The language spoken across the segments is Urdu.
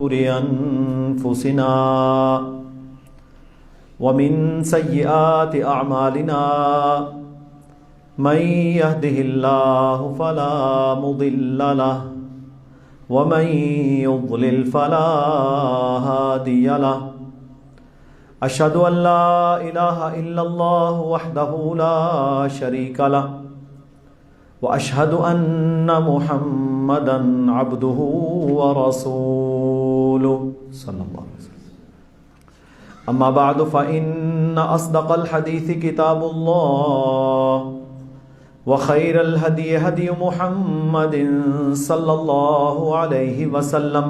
شرور أنفسنا ومن سيئات أعمالنا من يهده الله فلا مضل له ومن يضلل فلا هادي له أشهد أن لا إله إلا الله وحده لا شريك له وأشهد أن محمدًا عبده ورسوله صلى الله عليه وسلم. أما بعد فإن أصدق الحديث كتاب الله وخير الهدي هدي محمد صلى الله عليه وسلم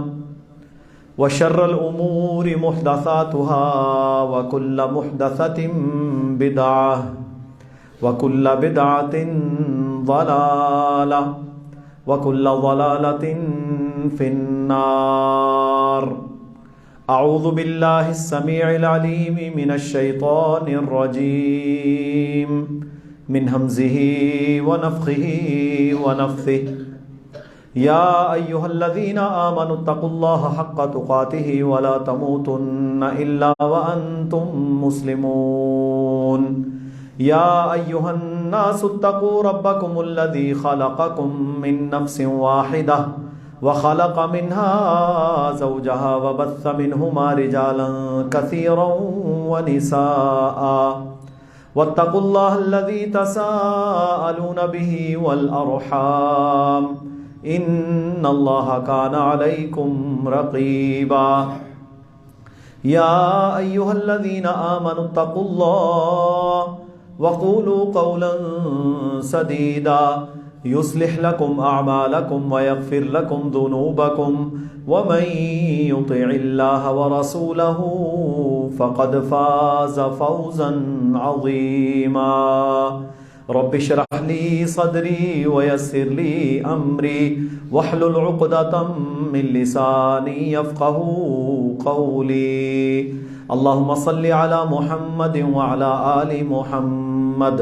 وشر الأمور محدثاتها وكل محدثة بدعة وكل بدعة ضلالة وكل ضلالة في النار. أعوذ بالله السميع العليم من الشيطان الرجيم من همزه ونفخه ونفثه. يا أيها الذين آمنوا اتقوا الله حق تقاته ولا تموتن إلا وأنتم مسلمون. يا أيها الناس اتقوا ربكم الذي خلقكم من نفس واحدة وخلق منها زوجها وبث منهما رجالا كثيرا ونساء واتقوا الله الذي تساءلون به والأرحام إن الله كان عليكم رقيبا. يا أيها الذين آمنوا اتقوا الله وقولوا قولا سديدا يصلح لكم أعمالكم ويغفر لكم ذنوبكم ومن يطع الله ورسوله فقد فاز فوزا عظيما. رب اشرح لي صدري ويسر لي أمري واحلل عقدة من لساني يفقه قولي. اللهم صل على محمد وعلى آل محمد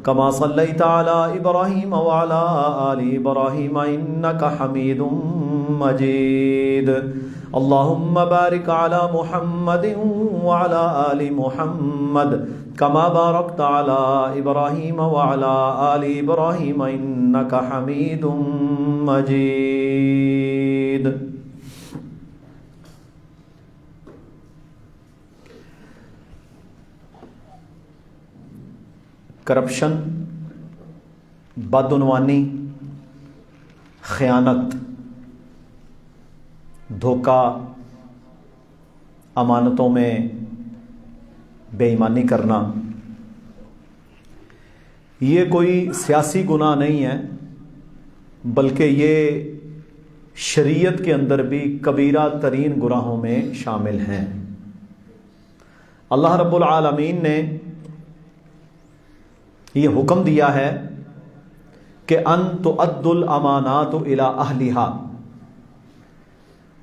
كما صليت على إبراهيم وعلى آل إبراهيم إنك حميد مجيد. اللهم بارك على محمد وعلى آل محمد كما باركت على إبراهيم وعلى آل إبراهيم إنك حميد مجيد. کرپشن، بدعنوانی، خیانت، دھوکہ، امانتوں میں بے ایمانی کرنا، یہ کوئی سیاسی گناہ نہیں ہے بلکہ یہ شریعت کے اندر بھی کبیرہ ترین گناہوں میں شامل ہیں. اللہ رب العالمین نے یہ حکم دیا ہے کہ ان تؤدوا الامانات الی اہلھا،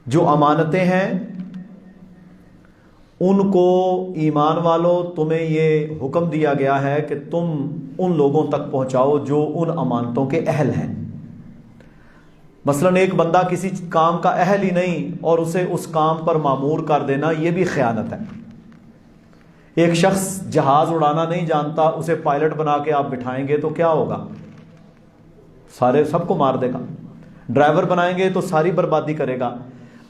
جو امانتیں ہیں ان کو ایمان والو تمہیں یہ حکم دیا گیا ہے کہ تم ان لوگوں تک پہنچاؤ جو ان امانتوں کے اہل ہیں. مثلا ایک بندہ کسی کام کا اہل ہی نہیں اور اسے اس کام پر مامور کر دینا، یہ بھی خیانت ہے. ایک شخص جہاز اڑانا نہیں جانتا، اسے پائلٹ بنا کے آپ بٹھائیں گے تو کیا ہوگا؟ سب کو مار دے گا. ڈرائیور بنائیں گے تو ساری بربادی کرے گا.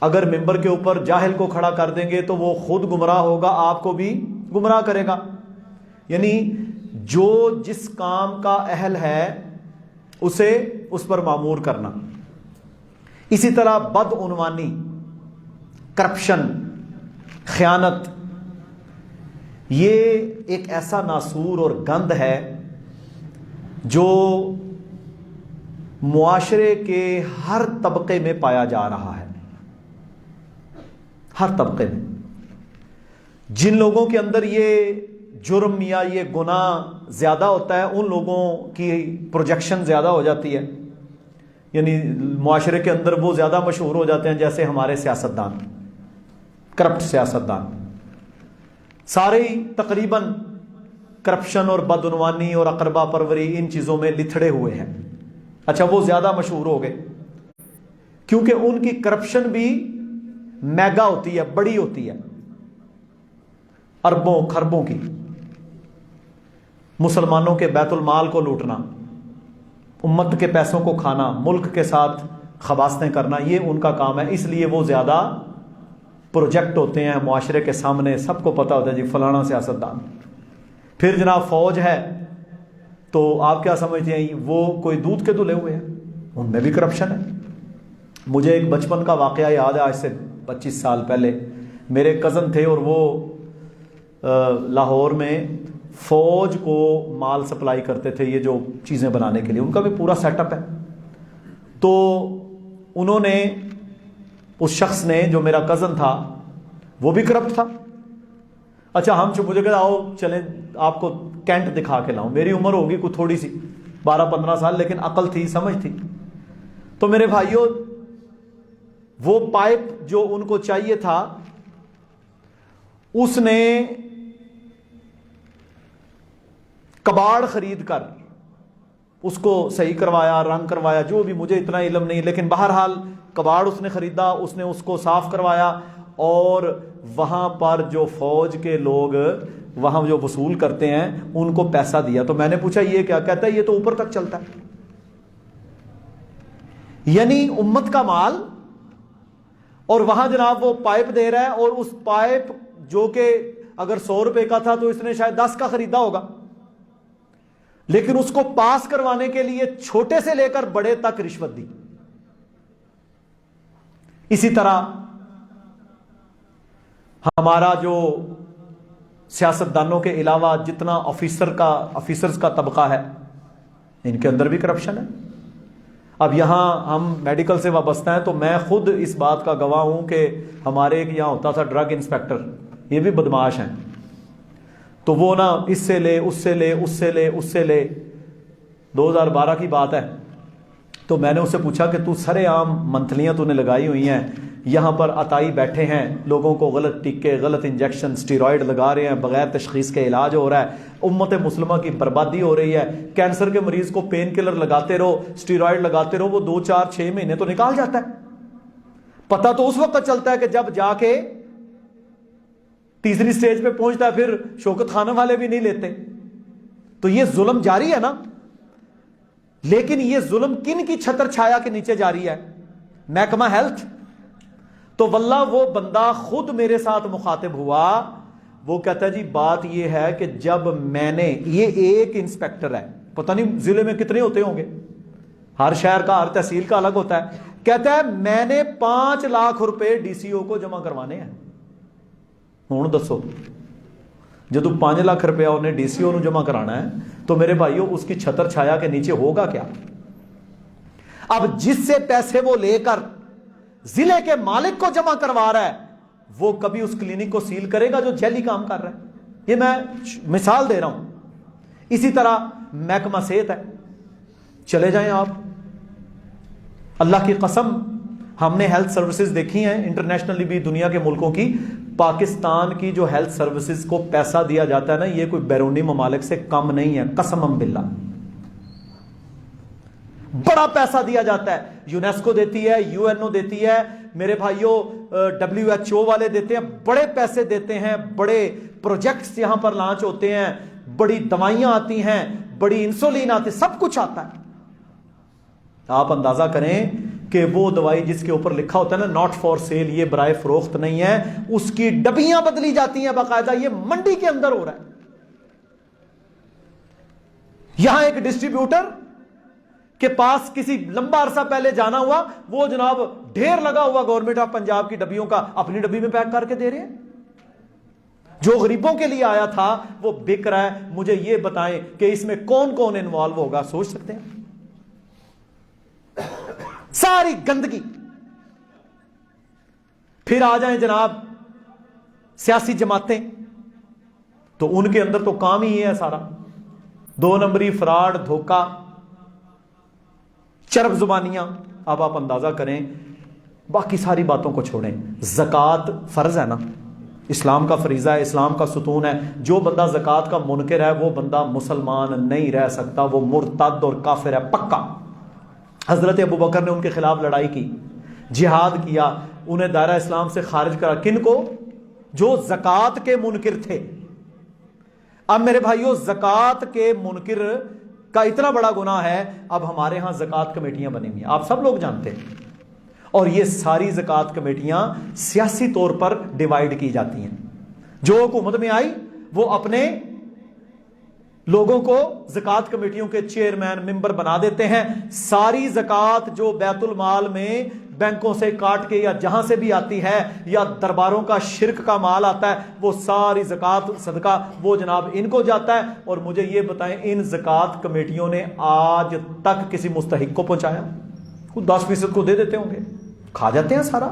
اگر ممبر کے اوپر جاہل کو کھڑا کر دیں گے تو وہ خود گمراہ ہوگا، آپ کو بھی گمراہ کرے گا. یعنی جو جس کام کا اہل ہے اسے اس پر مامور کرنا. اسی طرح بدعنوانی، کرپشن، خیانت، یہ ایک ایسا ناسور اور گند ہے جو معاشرے کے ہر طبقے میں پایا جا رہا ہے. ہر طبقے میں جن لوگوں کے اندر یہ جرم یا یہ گناہ زیادہ ہوتا ہے ان لوگوں کی پروجیکشن زیادہ ہو جاتی ہے. یعنی معاشرے کے اندر وہ زیادہ مشہور ہو جاتے ہیں، جیسے ہمارے سیاستدان، کرپٹ سیاستدان سارے ہی تقریباً کرپشن اور بدعنوانی اور اقربا پروری ان چیزوں میں لتھڑے ہوئے ہیں. اچھا وہ زیادہ مشہور ہو گئے کیونکہ ان کی کرپشن بھی میگا ہوتی ہے، بڑی ہوتی ہے، اربوں خربوں کی۔ مسلمانوں کے بیت المال کو لوٹنا، امت کے پیسوں کو کھانا، ملک کے ساتھ خباستیں کرنا، یہ ان کا کام ہے۔ اس لیے وہ زیادہ پروجیکٹ ہوتے ہیں معاشرے کے سامنے، سب کو پتہ ہوتا ہے جی فلانا سیاستدان۔ پھر جناب فوج ہے تو آپ کیا سمجھتے ہیں وہ کوئی دودھ کے دلے ہوئے ہیں؟ ان میں بھی کرپشن ہے۔ مجھے ایک بچپن کا واقعہ یاد ہے، آج سے 25 سال پہلے میرے کزن تھے اور وہ لاہور میں فوج کو مال سپلائی کرتے تھے، یہ جو چیزیں بنانے کے لیے، ان کا بھی پورا سیٹ اپ ہے۔ تو انہوں نے، اس شخص نے جو میرا کزن تھا وہ بھی کرپٹ تھا۔ اچھا مجھے کہا آؤ چلیں آپ کو کینٹ دکھا کے لاؤں۔ میری عمر ہوگی کوئی تھوڑی سی 12-15 سال، لیکن عقل تھی، سمجھ تھی۔ تو میرے بھائیوں وہ پائپ جو ان کو چاہیے تھا اس نے کباڑ خرید کر اس کو صحیح کروایا، رنگ کروایا، جو بھی، مجھے اتنا علم نہیں، لیکن بہرحال کباڑ اس نے خریدا، اس نے اس کو صاف کروایا، اور وہاں پر جو فوج کے لوگ وہاں جو وصول کرتے ہیں ان کو پیسہ دیا۔ تو میں نے پوچھا یہ کیا؟ کہتا ہے یہ تو اوپر تک چلتا ہے، یعنی امت کا مال، اور وہاں جناب وہ پائپ دے رہا ہے، اور اس پائپ جو کہ اگر 100 روپے کا تھا تو اس نے شاید 10 کا خریدا ہوگا، لیکن اس کو پاس کروانے کے لیے چھوٹے سے لے کر بڑے تک رشوت دی۔ اسی طرح ہمارا جو سیاستدانوں کے علاوہ جتنا آفیسرز کا طبقہ ہے، ان کے اندر بھی کرپشن ہے۔ اب یہاں ہم میڈیکل سے وابستہ ہیں تو میں خود اس بات کا گواہ ہوں کہ ہمارے ایک یہاں ہوتا تھا ڈرگ انسپیکٹر، یہ بھی بدمعاش ہیں۔ تو وہ نا اس سے لے، اس سے لے، اس سے لے، اس سے لے۔ 2012 کی بات ہے، تو میں نے اس سے پوچھا کہ تو سرے عام منتھلیاں تو نے لگائی ہوئی ہیں، یہاں پر عطائی بیٹھے ہیں، لوگوں کو غلط ٹکے، غلط انجیکشن، سٹیرائڈ لگا رہے ہیں، بغیر تشخیص کے علاج ہو رہا ہے، امت مسلمہ کی بربادی ہو رہی ہے، کینسر کے مریض کو پین کلر لگاتے رہو، سٹیرائڈ لگاتے رہو، وہ 2 4 6 مہینے تو نکال جاتا ہے۔ پتہ تو اس وقت چلتا ہے کہ جب جا کے تیسری سٹیج پہ پہنچتا ہے، پھر شوکت خانہ والے بھی نہیں لیتے۔ تو یہ ظلم جاری ہے نا، لیکن یہ ظلم کن کی چھتر چھایا کے نیچے جاری ہے؟ محکمہ ہیلتھ۔ تو واللہ وہ بندہ خود میرے ساتھ مخاطب ہوا، وہ کہتا ہے جی بات یہ ہے کہ جب میں نے، یہ ایک انسپیکٹر ہے، پتہ نہیں ضلع میں کتنے ہوتے ہوں گے، ہر شہر کا، ہر تحصیل کا الگ ہوتا ہے، کہتا ہے میں نے 5 لاکھ روپے ڈی سی او کو جمع کروانے ہیں۔ ہوں دسو جدو 5 لاکھ روپیہ انہیں ڈی سی او نو جمع کرانا ہے تو میرے بھائیوں اس کی چھتر چھایا کے نیچے ہوگا کیا؟ اب جس سے پیسے وہ لے کر ضلع کے مالک کو جمع کروا رہا ہے، وہ کبھی اس کلینک کو سیل کرے گا جو جعلی کام کر رہا ہے؟ یہ میں مثال دے رہا ہوں۔ اسی طرح محکمہ صحت ہے، چلے جائیں آپ، اللہ کی قسم ہم نے ہیلتھ سروسز دیکھی ہیں انٹرنیشنلی بھی، دنیا کے ملکوں کی، پاکستان کی جو ہیلتھ سروسز کو پیسہ دیا جاتا ہے نا، یہ کوئی بیرونی ممالک سے کم نہیں ہے، قسم باللہ بڑا پیسہ دیا جاتا ہے۔ یونیسکو دیتی ہے، یو این او دیتی ہے، میرے بھائیوں WHO والے دیتے ہیں، بڑے پیسے دیتے ہیں، بڑے پروجیکٹس یہاں پر لانچ ہوتے ہیں، بڑی دوائیاں آتی ہیں، بڑی انسولین آتی، سب کچھ آتا ہے۔ آپ اندازہ کریں کہ وہ دوائی جس کے اوپر لکھا ہوتا ہے نا ناٹ فار سیل، یہ برائے فروخت نہیں ہے، اس کی ڈبیاں بدلی جاتی ہیں باقاعدہ، یہ منڈی کے اندر ہو رہا ہے۔ یہاں ایک ڈسٹریبیوٹر کے پاس کسی لمبا عرصہ پہلے جانا ہوا، وہ جناب ڈھیر لگا ہوا گورنمنٹ آف پنجاب کی ڈبیوں کا اپنی ڈبی میں پیک کر کے دے رہے ہیں۔ جو غریبوں کے لیے آیا تھا وہ بک رہا ہے۔ مجھے یہ بتائیں کہ اس میں کون کون انوالو ہوگا، سوچ سکتے ہیں؟ ساری گندگی۔ پھر آ جائیں جناب سیاسی جماعتیں، تو ان کے اندر تو کام ہی ہے سارا 2 نمبری، فراڈ، دھوکہ، چرب زبانیاں۔ اب آپ اندازہ کریں، باقی ساری باتوں کو چھوڑیں، زکوٰۃ فرض ہے نا، اسلام کا فریضہ ہے، اسلام کا ستون ہے۔ جو بندہ زکوٰۃ کا منکر ہے وہ بندہ مسلمان نہیں رہ سکتا، وہ مرتد اور کافر ہے پکا۔ حضرت ابوبکر نے ان کے خلاف لڑائی کی، جہاد کیا، انہیں دائرہ اسلام سے خارج کرا. کن کو؟ جو زکوٰۃ کے منکر تھے. اب میرے بھائیوں زکوٰۃ کے منکر کا اتنا بڑا گناہ ہے, اب ہمارے ہاں زکوٰۃ کمیٹیاں بنی ہوئی ہیں, آپ سب لوگ جانتے ہیں, اور یہ ساری زکوٰۃ کمیٹیاں سیاسی طور پر ڈیوائیڈ کی جاتی ہیں. جو حکومت میں آئی وہ اپنے لوگوں کو زکوٰۃ کمیٹیوں کے چیئرمین ممبر بنا دیتے ہیں. ساری زکوٰۃ جو بیت المال میں بینکوں سے کاٹ کے یا جہاں سے بھی آتی ہے یا درباروں کا شرک کا مال آتا ہے, وہ ساری زکوٰۃ صدقہ وہ جناب ان کو جاتا ہے. اور مجھے یہ بتائیں ان زکوٰۃ کمیٹیوں نے آج تک کسی مستحق کو پہنچایا؟ 10% کو دے دیتے ہوں گے, کھا جاتے ہیں سارا.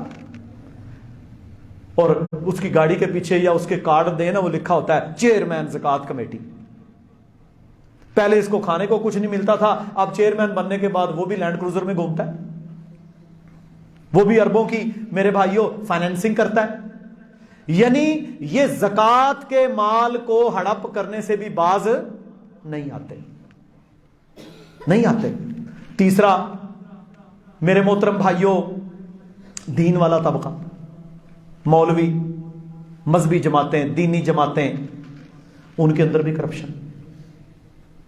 اور اس کی گاڑی کے پیچھے یا اس کے کارڈ دے نا وہ لکھا ہوتا ہے چیئرمین زکوٰۃ کمیٹی. پہلے اس کو کھانے کو کچھ نہیں ملتا تھا, اب چیئرمین بننے کے بعد وہ بھی لینڈ کروزر میں گھومتا ہے, وہ بھی اربوں کی میرے بھائیوں فائنینسنگ کرتا ہے. یعنی یہ زکوٰۃ کے مال کو ہڑپ کرنے سے بھی باز نہیں آتے. تیسرا میرے محترم بھائیوں, دین والا طبقہ, مولوی, مذہبی جماعتیں, دینی جماعتیں, ان کے اندر بھی کرپشن.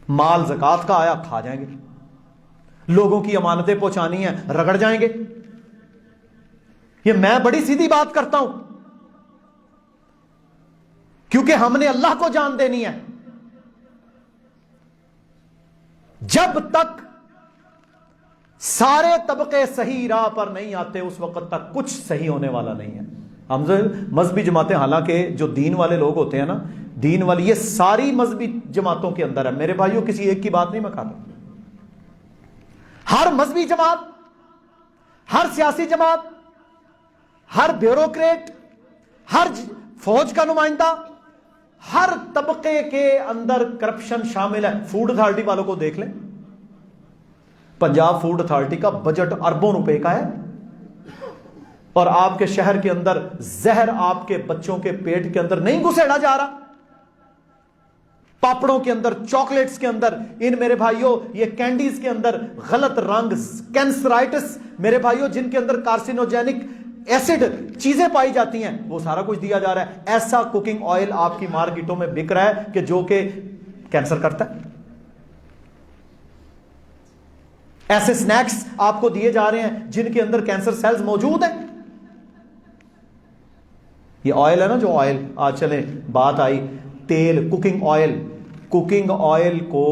مال زکوٰۃ کا آیا کھا جائیں گے, لوگوں کی امانتیں پہنچانی ہیں رگڑ جائیں گے. یہ میں بڑی سیدھی بات کرتا ہوں کیونکہ ہم نے اللہ کو جان دینی ہے. جب تک سارے طبقے صحیح راہ پر نہیں آتے اس وقت تک کچھ صحیح ہونے والا نہیں ہے. ہم مذہبی جماعتیں, حالانکہ جو دین والے لوگ ہوتے ہیں نا, دین والی یہ ساری مذہبی جماعتوں کے اندر ہے میرے بھائیوں, کسی ایک کی بات نہیں میں کہتا. ہر مذہبی جماعت, ہر سیاسی جماعت, ہر بیوروکریٹ, ہر فوج کا نمائندہ, ہر طبقے کے اندر کرپشن شامل ہے. فوڈ اتھارٹی والوں کو دیکھ لیں, پنجاب فوڈ اتھارٹی کا بجٹ اربوں روپے کا ہے, اور آپ کے شہر کے اندر زہر آپ کے بچوں کے پیٹ کے اندر نہیں گھسیڑا جا رہا. پاپڑوں کے اندر, چاکلیٹس کے اندر, ان میرے بھائیوں یہ کینڈیز کے اندر غلط رنگ, کینسرائٹس میرے بھائیوں جن کے اندر کارسینوجینک ایسڈ چیزیں پائی جاتی ہیں, وہ سارا کچھ دیا جا رہا ہے. ایسا کوکنگ آئل آپ کی مارکیٹوں میں بک رہا ہے کہ جو کہ کینسر کرتا ہے. ایسے سنیکس آپ کو دیے جا رہے ہیں جن کے اندر کینسر سیلز موجود ہیں. یہ آئل ہے نا, جو آئل آج چلیں بات آئی تیل, کوکنگ آئل کو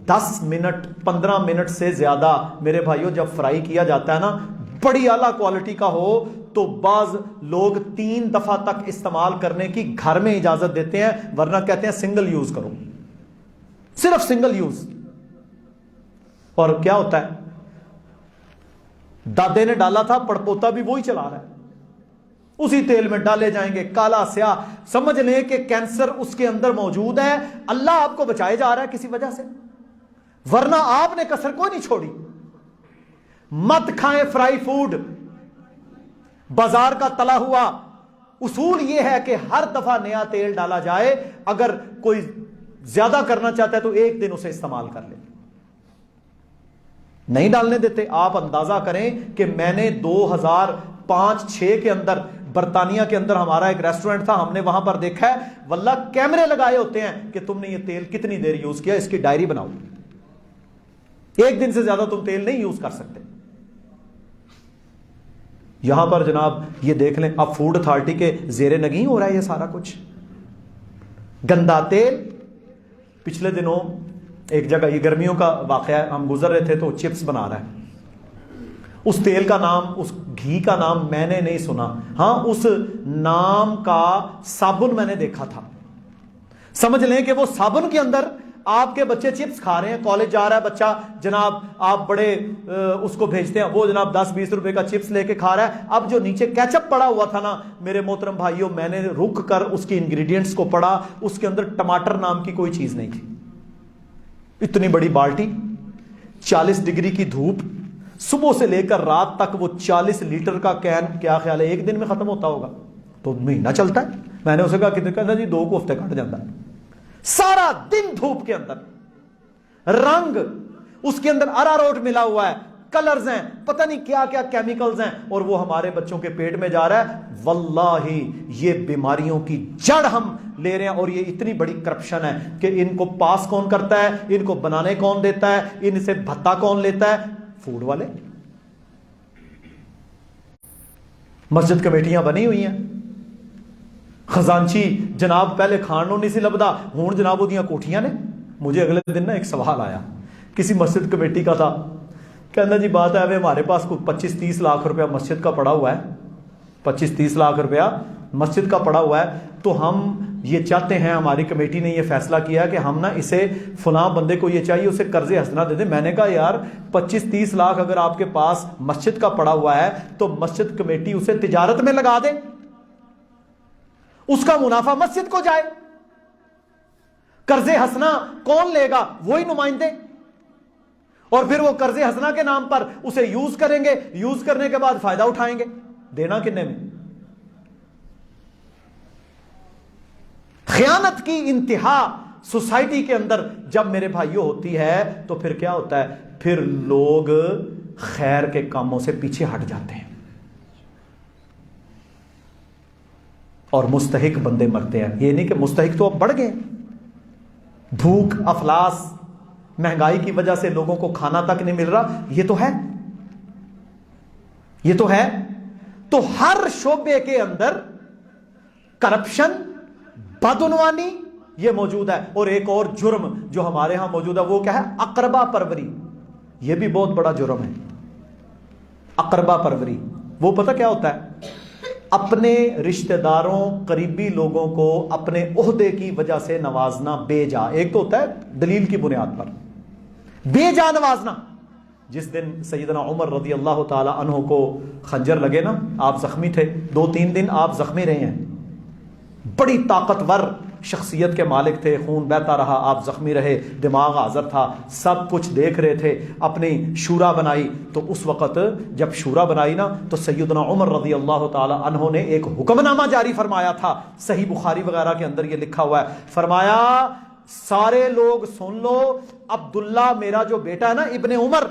10 منٹ 15 منٹ سے زیادہ میرے بھائیوں جب فرائی کیا جاتا ہے نا, بڑی اعلیٰ کوالٹی کا ہو تو بعض لوگ 3 دفعہ تک استعمال کرنے کی گھر میں اجازت دیتے ہیں, ورنہ کہتے ہیں سنگل یوز کرو, صرف سنگل یوز. اور کیا ہوتا ہے, دادے نے ڈالا تھا, پڑپوتا بھی وہی چلا رہا ہے, اسی تیل میں ڈالے جائیں گے, کالا سیاہ. سمجھ لیں کہ کینسر اس کے اندر موجود ہے, اللہ آپ کو بچائے جا رہا ہے کسی وجہ سے, ورنہ آپ نے کسر کوئی نہیں چھوڑی. مت کھائیں فرائی فوڈ, بازار کا تلا ہوا. اصول یہ ہے کہ ہر دفعہ نیا تیل ڈالا جائے, اگر کوئی زیادہ کرنا چاہتا ہے تو ایک دن اسے استعمال کر لے, نہیں ڈالنے دیتے. آپ اندازہ کریں کہ میں نے 2005-6 کے اندر برطانیہ کے اندر ہمارا ایک ریسٹورنٹ تھا, ہم نے وہاں پر دیکھا ہے واللہ کیمرے لگائے ہوتے ہیں کہ تم نے یہ تیل کتنی دیر یوز کیا, اس کی ڈائری بناؤ. ایک دن سے زیادہ تم تیل نہیں یوز کر سکتے. یہاں پر جناب یہ دیکھ لیں, اب فوڈ اتھارٹی کے زیر نگیں ہو رہا ہے یہ سارا کچھ. گندا تیل. پچھلے دنوں ایک جگہ, یہ گرمیوں کا واقعہ ہے, ہم گزر رہے تھے تو چپس بنا رہا ہے. اس تیل کا نام, اس گھی کا نام میں نے نہیں سنا, ہاں اس نام کا صابن میں نے دیکھا تھا. سمجھ لیں کہ وہ صابن کے اندر آپ کے بچے چپس کھا رہے ہیں, کالج جا رہا ہے بچہ جناب, آپ بڑے اس کو بھیجتے ہیں, وہ جناب 10-20 روپے کا چپس لے کے کھا رہا ہے. اب جو نیچے کیچپ پڑا ہوا تھا نا میرے محترم بھائیوں, میں نے رک کر اس کی انگریڈینٹس کو پڑھا, اس کے اندر ٹماٹر نام کی کوئی چیز نہیں تھی. اتنی بڑی بالٹی, 40 ڈگری کی دھوپ, صبح سے لے کر رات تک وہ 40 لیٹر کا کین, کیا خیال ہے ایک دن میں ختم ہوتا ہوگا؟ تو مہینہ چلتا ہے. میں نے اسے کہا کتنے, کہنا جی 2 ہفتے کٹ جاتا ہے. سارا دن دھوپ کے اندر, رنگ اس کے اندر اراروٹ ملا ہوا ہے, کلرز ہیں، پتہ نہیں کیا کیا کیمیکلز ہیں، اور وہ ہمارے بچوں کے پیٹ میں جا رہا ہے. واللہ یہ بیماریوں کی جڑ ہم لے رہے ہیں. اور یہ اتنی بڑی کرپشن ہے کہ ان کو پاس کون کرتا ہے، ان کو بنانے کون دیتا ہے، ان سے بھتہ کون لیتا ہے؟ فوڈ والے. مسجد کمیٹیاں بنی ہوئی ہیں، خزانچی جناب پہلے کھانوں نہیں سی لبدا، ہون جناب وہ دیاں کوٹھیاں نے. مجھے اگلے دن نا ایک سوال آیا، کسی مسجد کمیٹی کا تھا، کہنا جی بات ہے ہمارے پاس 25-30 لاکھ روپیہ مسجد کا پڑا ہوا ہے، 25-30 لاکھ روپیہ مسجد کا پڑا ہوا ہے، تو ہم یہ چاہتے ہیں، ہماری کمیٹی نے یہ فیصلہ کیا کہ ہم نا اسے فلاں بندے کو یہ چاہیے اسے قرض حسنہ دے دیں. میں نے کہا یار 25-30 لاکھ اگر آپ کے پاس مسجد کا پڑا ہوا ہے تو مسجد کمیٹی اسے تجارت میں لگا دے، اس کا منافع مسجد کو جائے. قرض حسنہ کون لے گا؟ وہی نمائندے، اور پھر وہ قرض حسنہ کے نام پر اسے یوز کریں گے، یوز کرنے کے بعد فائدہ اٹھائیں گے. دینا کنے میں؟ خیانت کی انتہا سوسائٹی کے اندر جب میرے بھائیوں ہوتی ہے تو پھر کیا ہوتا ہے؟ پھر لوگ خیر کے کاموں سے پیچھے ہٹ جاتے ہیں اور مستحق بندے مرتے ہیں. یہ نہیں کہ مستحق تو اب بڑھ گئے، بھوک افلاس مہنگائی کی وجہ سے لوگوں کو کھانا تک نہیں مل رہا، یہ تو ہے، یہ تو ہے. تو ہر شعبے کے اندر کرپشن، بدعنوانی یہ موجود ہے. اور ایک اور جرم جو ہمارے ہاں موجود ہے وہ کیا ہے؟ اقربا پروری. یہ بھی بہت بڑا جرم ہے، اقربا پروری. وہ پتہ کیا ہوتا ہے؟ اپنے رشتہ داروں قریبی لوگوں کو اپنے عہدے کی وجہ سے نوازنا بے جا. ایک تو ہوتا ہے دلیل کی بنیاد پر بے جا نوازنا. جس دن سیدنا عمر رضی اللہ تعالی عنہ کو خنجر لگے نا، آپ زخمی تھے، 2-3 دن آپ زخمی رہے ہیں، بڑی طاقتور شخصیت کے مالک تھے، خون بہتا رہا، آپ زخمی رہے، دماغ حاضر تھا، سب کچھ دیکھ رہے تھے. اپنی شورا بنائی، تو اس وقت جب شورا بنائی نا تو سیدنا عمر رضی اللہ تعالی عنہ نے ایک حکم نامہ جاری فرمایا تھا. صحیح بخاری وغیرہ کے اندر یہ لکھا ہوا ہے. فرمایا سارے لوگ سن لو، عبداللہ میرا جو بیٹا ہے نا ابن عمر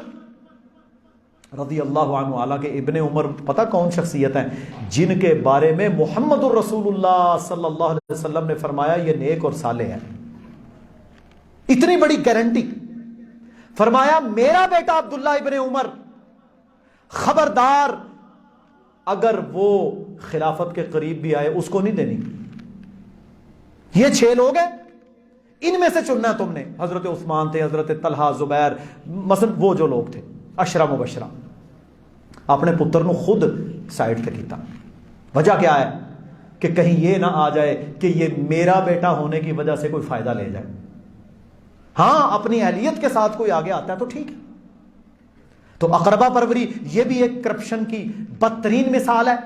رضی اللہ عنہ، حالانکہ ابن عمر پتہ کون شخصیت ہیں؟ جن کے بارے میں محمد الرسول اللہ صلی اللہ علیہ وسلم نے فرمایا یہ نیک اور صالح ہے. اتنی بڑی گارنٹی. فرمایا میرا بیٹا عبداللہ ابن عمر، خبردار اگر وہ خلافت کے قریب بھی آئے اس کو نہیں دینی. یہ 6 لوگ ہیں، ان میں سے چننا ہے تم نے. حضرت عثمان تھے، حضرت طلحہ، زبیر، مثلا وہ جو لوگ تھے عشرہ مبشرہ. اپنے پتر نو خود سائڈ تے کیتا. وجہ کیا ہے؟ کہ کہیں یہ نہ آ جائے کہ یہ میرا بیٹا ہونے کی وجہ سے کوئی فائدہ لے جائے. ہاں اپنی اہلیت کے ساتھ کوئی آگے آتا ہے تو ٹھیک ہے. تو اقربا پروری یہ بھی ایک کرپشن کی بدترین مثال ہے.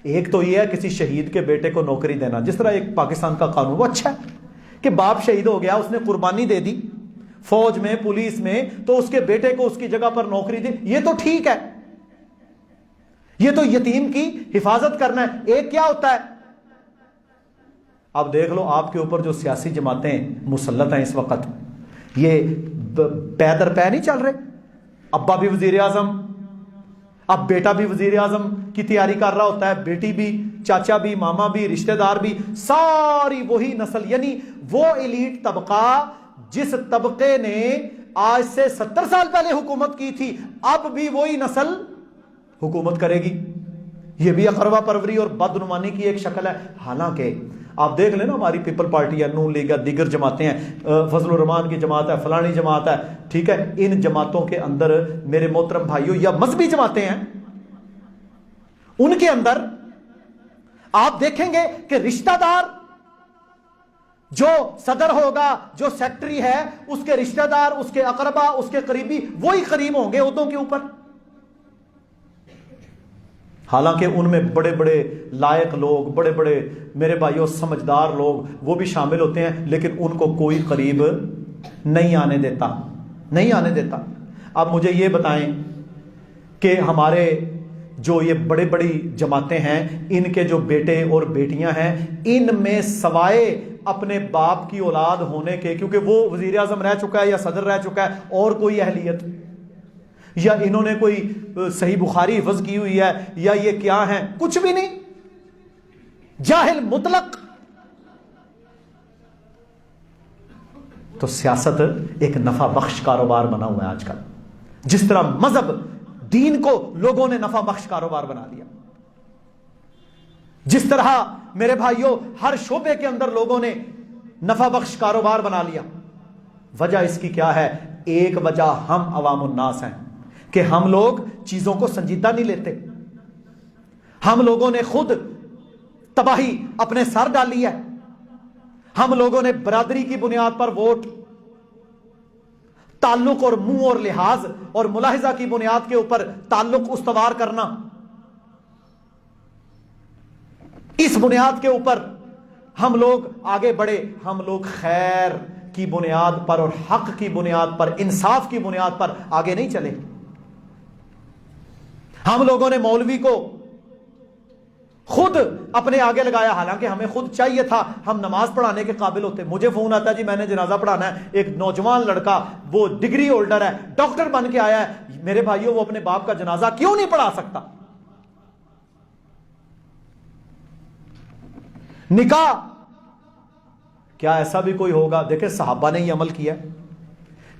ایک تو یہ ہے کسی شہید کے بیٹے کو نوکری دینا، جس طرح ایک پاکستان کا قانون وہ اچھا ہے کہ باپ شہید ہو گیا، اس نے قربانی دے دی فوج میں، پولیس میں، تو اس کے بیٹے کو اس کی جگہ پر نوکری دی، یہ تو ٹھیک ہے. یہ تو یتیم کی حفاظت کرنا ہے. ایک کیا ہوتا ہے؟ اب دیکھ لو آپ کے اوپر جو سیاسی جماعتیں مسلط ہیں اس وقت، یہ پے در پے نہیں چل رہے. ابا بھی وزیر اعظم، اب بیٹا بھی وزیر اعظم کی تیاری کر رہا ہوتا ہے، بیٹی بھی، چاچا بھی، ماما بھی، رشتہ دار بھی، ساری وہی نسل. یعنی وہ ایلیٹ طبقہ جس طبقے نے آج سے 70 سال پہلے حکومت کی تھی، اب بھی وہی نسل حکومت کرے گی. یہ بھی اقربا پروری اور بدعنوانی کی ایک شکل ہے. حالانکہ آپ دیکھ لیں نا ہماری پیپل پارٹی ہے، نون لیگ ہے، دیگر جماعتیں ہیں، فضل الرحمان کی جماعت ہے، فلانی جماعت ہے، ٹھیک ہے. ان جماعتوں کے اندر میرے محترم بھائیوں یا مذہبی جماعتیں ہیں، ان کے اندر آپ دیکھیں گے کہ رشتہ دار جو صدر ہوگا، جو سیکٹری ہے، اس کے رشتہ دار، اس کے اقربا، اس کے قریبی وہی قریب ہوں گے عہدوں کے اوپر. حالانکہ ان میں بڑے بڑے لائق لوگ، بڑے بڑے میرے بھائیوں سمجھدار لوگ وہ بھی شامل ہوتے ہیں، لیکن ان کو کوئی قریب نہیں آنے دیتا، نہیں آنے دیتا. اب مجھے یہ بتائیں کہ ہمارے جو یہ بڑے بڑی جماعتیں ہیں، ان کے جو بیٹے اور بیٹیاں ہیں، ان میں سوائے اپنے باپ کی اولاد ہونے کے، کیونکہ وہ وزیر اعظم رہ چکا ہے یا صدر رہ چکا ہے، اور کوئی اہلیت، یا انہوں نے کوئی صحیح بخاری حفظ کی ہوئی ہے، یا یہ کیا ہیں، کچھ بھی نہیں، جاہل مطلق۔ تو سیاست ایک نفع بخش کاروبار بنا ہوا ہے آج کل، جس طرح مذہب دین کو لوگوں نے نفع بخش کاروبار بنا لیا، جس طرح میرے بھائیوں ہر شعبے کے اندر لوگوں نے نفع بخش کاروبار بنا لیا۔ وجہ اس کی کیا ہے؟ ایک وجہ ہم عوام الناس ہیں کہ ہم لوگ چیزوں کو سنجیدہ نہیں لیتے، ہم لوگوں نے خود تباہی اپنے سر ڈالی ہے، ہم لوگوں نے برادری کی بنیاد پر ووٹ، تعلق اور منہ اور لحاظ اور ملاحظہ کی بنیاد کے اوپر تعلق استوار کرنا، اس بنیاد کے اوپر ہم لوگ آگے بڑھے۔ ہم لوگ خیر کی بنیاد پر اور حق کی بنیاد پر، انصاف کی بنیاد پر آگے نہیں چلے۔ ہم لوگوں نے مولوی کو خود اپنے آگے لگایا، حالانکہ ہمیں خود چاہیے تھا ہم نماز پڑھانے کے قابل ہوتے۔ مجھے فون آتا ہے جی میں نے جنازہ پڑھانا ہے، ایک نوجوان لڑکا وہ ڈگری ہولڈر ہے، ڈاکٹر بن کے آیا ہے، میرے بھائیوں وہ اپنے باپ کا جنازہ کیوں نہیں پڑھا سکتا؟ نکاح کیا ایسا بھی کوئی ہوگا؟ دیکھیں صحابہ نے یہ عمل کیا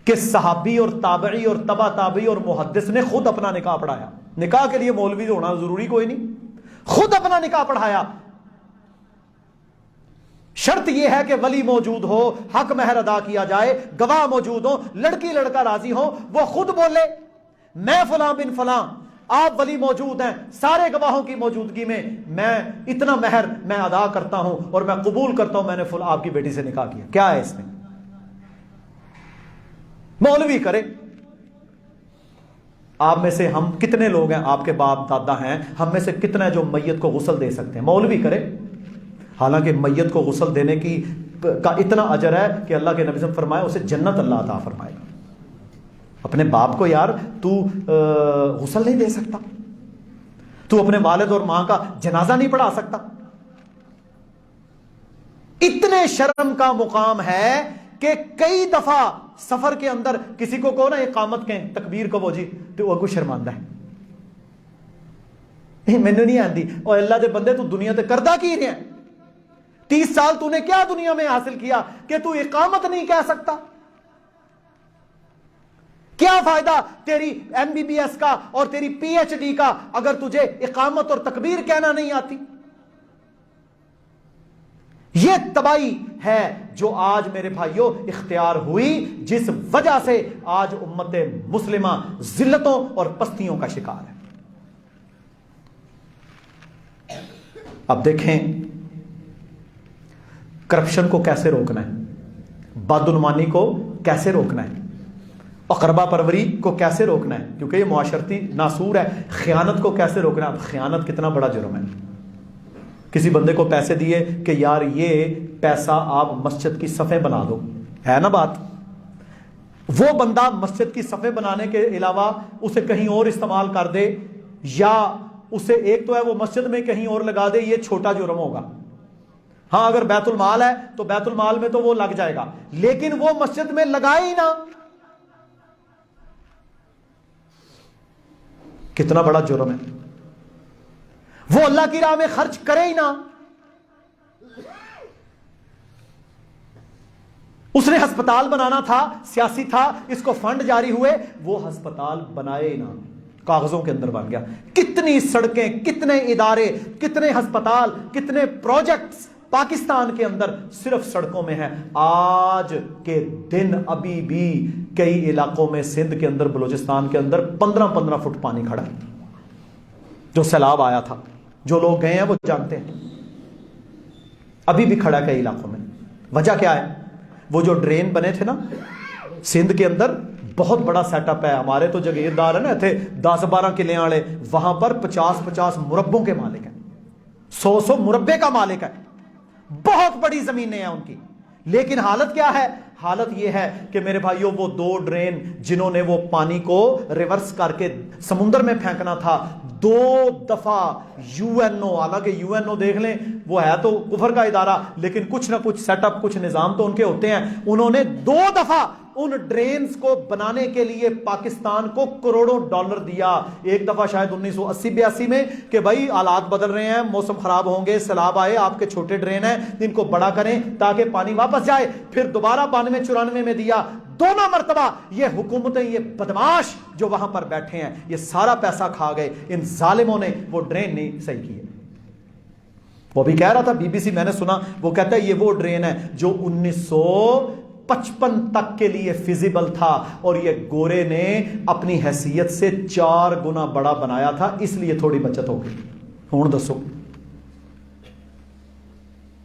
کہ صحابی اور تابعی اور تبع تابعی اور محدث نے خود اپنا نکاح پڑھایا۔ نکاح کے لیے مولوی ہونا ضروری کوئی نہیں، خود اپنا نکاح پڑھایا۔ شرط یہ ہے کہ ولی موجود ہو، حق مہر ادا کیا جائے، گواہ موجود ہو، لڑکی لڑکا راضی ہو، وہ خود بولے میں فلاں بن فلاں، آپ ولی موجود ہیں، سارے گواہوں کی موجودگی میں اتنا مہر میں ادا کرتا ہوں اور میں قبول کرتا ہوں میں نے آپ کی بیٹی سے نکاح کیا۔ کیا ہے اس میں؟ مولوی کرے۔ آپ میں سے ہم کتنے لوگ ہیں، آپ کے باپ دادا ہیں، ہم میں سے کتنے جو میت کو غسل دے سکتے ہیں؟ مولوی کرے۔ حالانکہ میت کو غسل دینے کا اتنا اجر ہے کہ اللہ کے نبی صلی اللہ علیہ وسلم فرمائے اسے جنت اللہ عطا فرمائے گا۔ اپنے باپ کو یار تو غسل نہیں دے سکتا، تو اپنے والد اور ماں کا جنازہ نہیں پڑھا سکتا؟ اتنے شرم کا مقام ہے کہ کئی دفعہ سفر کے اندر کسی کو کہو نا اقامت کہیں، تکبیر کو وہ جی تو وہ شرماندہ ہے، میں نے نہیں آندی۔ اور اللہ دے بندے تو دنیا تے کردہ کی رہے ہیں، 30 سال تو نے کیا دنیا میں حاصل کیا کہ تو اقامت نہیں کہہ سکتا؟ کیا فائدہ تیری MBBS کا اور تیری PhD کا اگر تجھے اقامت اور تکبیر کہنا نہیں آتی؟ یہ تباہی ہے جو آج میرے بھائیوں اختیار ہوئی، جس وجہ سے آج امت مسلمہ ذلتوں اور پستیوں کا شکار ہے۔ اب دیکھیں کرپشن کو کیسے روکنا ہے، بدعنوانی کو کیسے روکنا ہے، اقربا پروری کو کیسے روکنا ہے، کیونکہ یہ معاشرتی ناسور ہے۔ خیانت کو کیسے روکنا ہے؟ اب خیانت کتنا بڑا جرم ہے۔ کسی بندے کو پیسے دیے کہ یار یہ پیسہ آپ مسجد کی صفیں بنا دو، ہے نا بات؟ وہ بندہ مسجد کی صفیں بنانے کے علاوہ اسے کہیں اور استعمال کر دے، یا اسے ایک تو ہے وہ مسجد میں کہیں اور لگا دے، یہ چھوٹا جرم ہوگا۔ ہاں اگر بیت المال ہے تو بیت المال میں تو وہ لگ جائے گا، لیکن وہ مسجد میں لگائے ہی نہ، کتنا بڑا جرم ہے۔ وہ اللہ کی راہ میں خرچ کرے ہی نہ، اس نے ہسپتال بنانا تھا، سیاسی تھا، اس کو فنڈ جاری ہوئے، وہ ہسپتال بنائے ہی نہ، کاغذوں کے اندر بن گیا۔ کتنی سڑکیں، کتنے ادارے، کتنے ہسپتال، کتنے پروجیکٹس پاکستان کے اندر صرف سڑکوں میں ہیں۔ آج کے دن ابھی بھی کئی علاقوں میں، سندھ کے اندر، بلوچستان کے اندر 15-15 فٹ پانی کھڑا ہے، جو سیلاب آیا تھا۔ جو لوگ گئے ہیں وہ جانتے ہیں، ابھی بھی کھڑا ہے کئی علاقوں میں۔ وجہ کیا ہے؟ وہ جو ڈرین بنے تھے نا سندھ کے اندر، بہت بڑا سیٹ اپ ہے۔ ہمارے تو جگیردار ہیں نا تھے 10-12 کلے والے، وہاں پر 50-50 مربوں کے مالک ہیں، 100 مربے کا مالک ہے، بہت بڑی زمینیں ہیں ان کی۔ لیکن حالت کیا ہے؟ حالت یہ ہے کہ میرے بھائیوں وہ 2 ڈرین جنہوں نے وہ پانی کو ریورس کر کے سمندر میں پھینکنا تھا، 2 دفعہ UNO، حالانکہ UNO دیکھ لیں وہ ہے تو کفر کا ادارہ، لیکن کچھ نہ کچھ سیٹ اپ، کچھ نظام تو ان کے ہوتے ہیں، انہوں نے 2 دفعہ ان ڈرینز کو بنانے کے لیے پاکستان کو کروڑوں ڈالر دیا. ایک دفعہ شاید 1980-82 میں کہ بھائی حالات بدل رہے ہیں, موسم خراب ہوں گے, سیلاب آئے, آپ کے چھوٹے ڈرین ہیں ان کو بڑا کریں تاکہ پانی واپس جائے. پھر دوبارہ 92-94 میں دیا. دونوں مرتبہ یہ حکومتیں, یہ بدماش جو وہاں پر بیٹھے ہیں, یہ سارا پیسہ کھا گئے. ان ظالموں نے وہ ڈرین نہیں صحیح کیے. وہ بھی کہہ رہا تھا BBC, میں نے سنا, وہ کہتا ہے یہ وہ ڈرین ہے جو 1955 تک کے لیے فیزیبل تھا اور یہ گورے نے اپنی حیثیت سے 4 گنا بڑا بنایا تھا, اس لیے تھوڑی بچت ہو گئی. ہوں دسو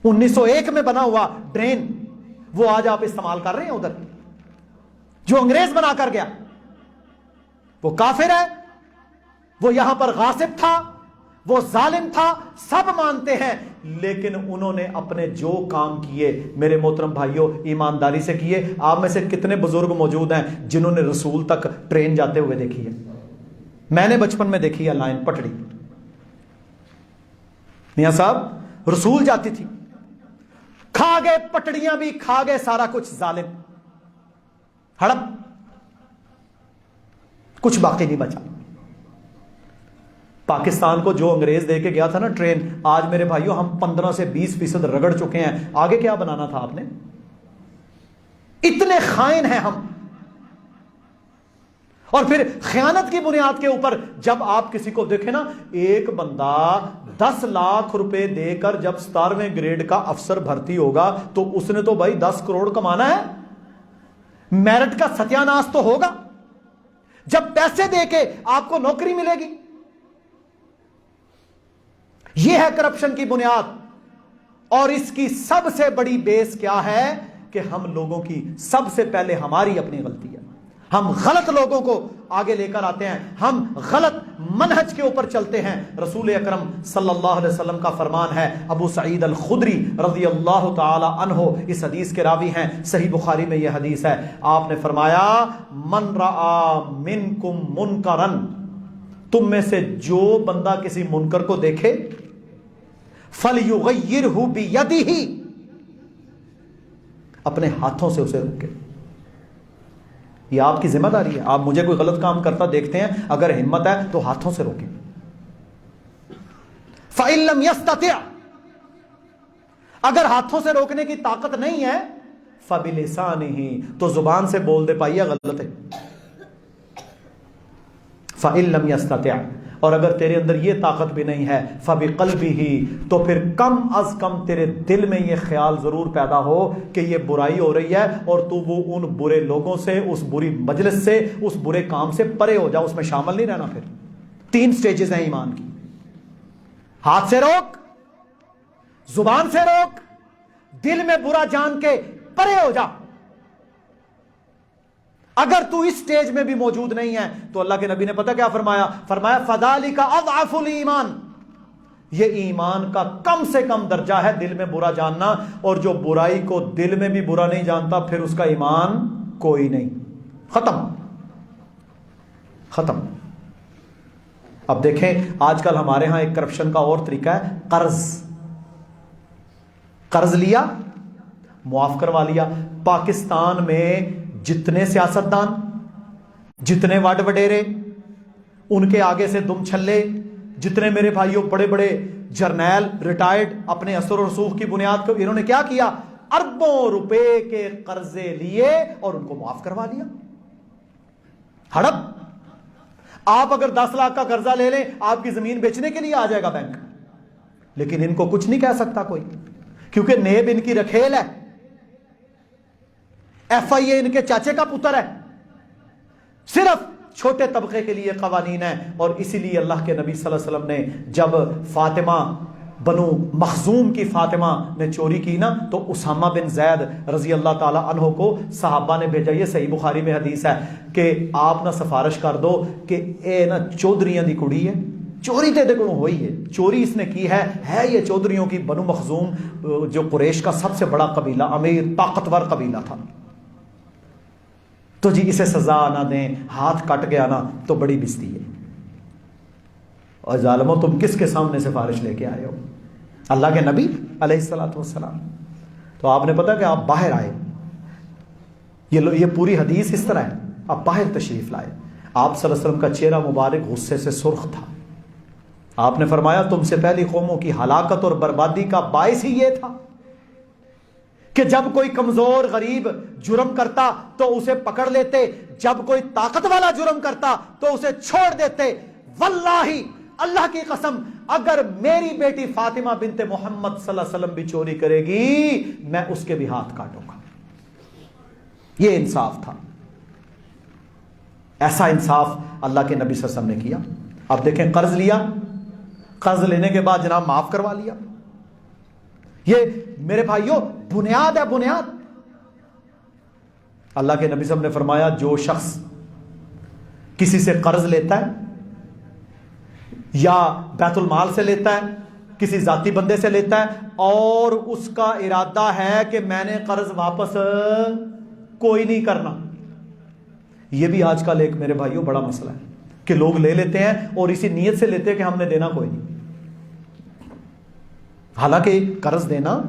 1901 میں بنا ہوا ڈرین وہ آج آپ استعمال کر رہے ہیں ادھر, جو انگریز بنا کر گیا. وہ کافر ہے, وہ یہاں پر غاصب تھا, وہ ظالم تھا, سب مانتے ہیں. لیکن انہوں نے اپنے جو کام کیے میرے محترم بھائیوں ایمانداری سے کیے. آپ میں سے کتنے بزرگ موجود ہیں جنہوں نے رسول تک ٹرین جاتے ہوئے دیکھی ہے؟ میں نے بچپن میں دیکھی ہے لائن پٹڑی. میاں صاحب رسول جاتی تھی, کھا گئے پٹڑیاں بھی, کھا گئے سارا کچھ ظالم, ہڑپ, کچھ باقی نہیں بچا. پاکستان کو جو انگریز دے کے گیا تھا نا ٹرین, آج میرے بھائیوں ہم 15 سے 20% رگڑ چکے ہیں. آگے کیا بنانا تھا آپ نے؟ اتنے خائن ہیں ہم. اور پھر خیانت کی بنیاد کے اوپر جب آپ کسی کو دیکھیں نا, ایک بندہ 10 لاکھ روپے دے کر جب 17ویں گریڈ کا افسر بھرتی ہوگا تو اس نے تو بھائی 10 کروڑ کمانا ہے, میرٹ کا ستیاناش تو ہوگا. جب پیسے دے کے آپ کو نوکری ملے گی, یہ ہے کرپشن کی بنیاد. اور اس کی سب سے بڑی بیس کیا ہے کہ ہم لوگوں کی سب سے پہلے ہماری اپنی غلطی ہے. ہم غلط لوگوں کو آگے لے کر آتے ہیں, ہم غلط منہج کے اوپر چلتے ہیں. رسول اکرم صلی اللہ علیہ وسلم کا فرمان ہے, ابو سعید الخدری رضی اللہ تعالی عنہ اس حدیث کے راوی ہیں, صحیح بخاری میں یہ حدیث ہے. آپ نے فرمایا من رآ منکم منکرن, تم میں سے جو بندہ کسی منکر کو دیکھے, فَلْيُغَيِّرْهُ بِيَدِهِ, اپنے ہاتھوں سے اسے روکے. یہ آپ کی ذمہ داری ہے. آپ مجھے کوئی غلط کام کرتا دیکھتے ہیں, اگر ہمت ہے تو ہاتھوں سے روکیں. فَإِن لَمْ يَسْتَطِعْ, اگر ہاتھوں سے روکنے کی طاقت نہیں ہے, فَبِلِسَانِهِ, تو زبان سے بول دے. پائیے غلط ہے. فَإِن لَمْ يَسْتَطِعْ, اور اگر تیرے اندر یہ طاقت بھی نہیں ہے, فَبِقَلْبِهِ, تو پھر کم از کم تیرے دل میں یہ خیال ضرور پیدا ہو کہ یہ برائی ہو رہی ہے اور تو وہ ان برے لوگوں سے, اس بری مجلس سے, اس برے کام سے پرے ہو جا, اس میں شامل نہیں رہنا. پھر 3 سٹیجز ہیں ایمان کی. ہاتھ سے روک, زبان سے روک, دل میں برا جان کے پرے ہو جا. اگر تو اس سٹیج میں بھی موجود نہیں ہے تو اللہ کے نبی نے پتہ کیا فرمایا؟ فرمایا فَذَلِكَ أَضْعَفُ الْإِيمَانِ, یہ ایمان کا کم سے کم درجہ ہے دل میں برا جاننا. اور جو برائی کو دل میں بھی برا نہیں جانتا پھر اس کا ایمان کوئی نہیں. ختم ختم. اب دیکھیں آج کل ہمارے ہاں ایک کرپشن کا اور طریقہ ہے, قرض لیا, معاف کروا لیا. پاکستان میں جتنے سیاستدان, جتنے وڈ وڈیرے, ان کے آگے سے دم چھلے, جتنے میرے بھائیوں بڑے بڑے جرنیل ریٹائرڈ, اپنے اثر و رسوخ کی بنیاد پر انہوں نے کیا کیا؟ اربوں روپے کے قرضے لیے اور ان کو معاف کروا لیا. ہڑپ. آپ اگر 10 لاکھ کا قرضہ لے لیں, آپ کی زمین بیچنے کے لیے آ جائے گا بینک, لیکن ان کو کچھ نہیں کہہ سکتا کوئی, کیونکہ نیب ان کی رکھیل ہے. FIA ان کے چاچے کا پتر ہے. صرف چھوٹے طبقے کے لیے قوانین ہیں. اور اسی لیے اللہ کے نبی صلی اللہ علیہ وسلم نے جب فاطمہ بنو مخزوم کی فاطمہ نے چوری کی نا, تو اسامہ بن زید رضی اللہ تعالی عنہ کو صحابہ نے بھیجا. یہ صحیح بخاری میں حدیث ہے کہ آپ نہ سفارش کر دو کہ اے نا چودھریاں دی کڑی ہے, چوری تے کو ہوئی ہے, چوری اس نے کی ہے یہ چودھریوں کی. بنو مخزوم جو قریش کا سب سے بڑا قبیلہ, امیر طاقتور قبیلہ تھا, تو جی اسے سزا نہ دیں, ہاتھ کٹ گیا نا تو بڑی بستی ہے. اور ظالموں تم کس کے سامنے سفارش لے کے آئے ہو؟ اللہ کے نبی علیہ الصلوۃ والسلام. تو آپ نے پتا کہ آپ باہر آئے, یہ پوری حدیث اس طرح ہے. اب باہر تشریف لائے. آپ صلی اللہ علیہ وسلم کا چہرہ مبارک غصے سے سرخ تھا. آپ نے فرمایا تم سے پہلی قوموں کی ہلاکت اور بربادی کا باعث ہی یہ تھا کہ جب کوئی کمزور غریب جرم کرتا تو اسے پکڑ لیتے, جب کوئی طاقت والا جرم کرتا تو اسے چھوڑ دیتے. واللہ اللہ کی قسم اگر میری بیٹی فاطمہ بنت محمد صلی اللہ علیہ وسلم بھی چوری کرے گی میں اس کے بھی ہاتھ کاٹوں گا. یہ انصاف تھا. ایسا انصاف اللہ کے نبی صلی اللہ علیہ وسلم نے کیا. اب دیکھیں قرض لیا, قرض لینے کے بعد جناب معاف کروا لیا. یہ میرے بھائیوں بنیاد ہے, بنیاد. اللہ کے نبی صلی اللہ علیہ وسلم نے فرمایا جو شخص کسی سے قرض لیتا ہے یا بیت المال سے لیتا ہے, کسی ذاتی بندے سے لیتا ہے اور اس کا ارادہ ہے کہ میں نے قرض واپس کوئی نہیں کرنا, یہ بھی آج کل ایک میرے بھائیوں بڑا مسئلہ ہے کہ لوگ لے لیتے ہیں اور اسی نیت سے لیتے ہیں کہ ہم نے دینا کوئی نہیں. حالانکہ قرض دینا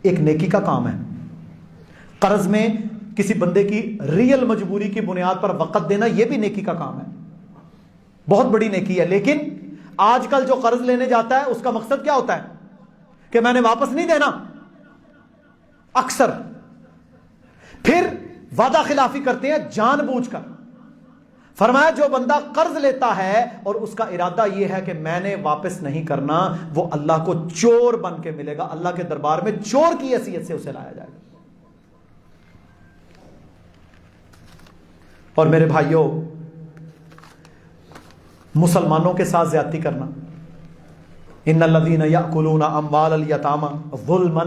ایک نیکی کا کام ہے. قرض میں کسی بندے کی ریل مجبوری کی بنیاد پر وقت دینا یہ بھی نیکی کا کام ہے, بہت بڑی نیکی ہے. لیکن آج کل جو قرض لینے جاتا ہے اس کا مقصد کیا ہوتا ہے کہ میں نے واپس نہیں دینا اکثر. پھر وعدہ خلافی کرتے ہیں جان بوجھ کر. فرمایا جو بندہ قرض لیتا ہے اور اس کا ارادہ یہ ہے کہ میں نے واپس نہیں کرنا, وہ اللہ کو چور بن کے ملے گا. اللہ کے دربار میں چور کی حیثیت سے اسے لایا جائے گا. اور میرے بھائیوں مسلمانوں کے ساتھ زیادتی کرنا, ان الذین یاکلون اموال الیتامی ظلما.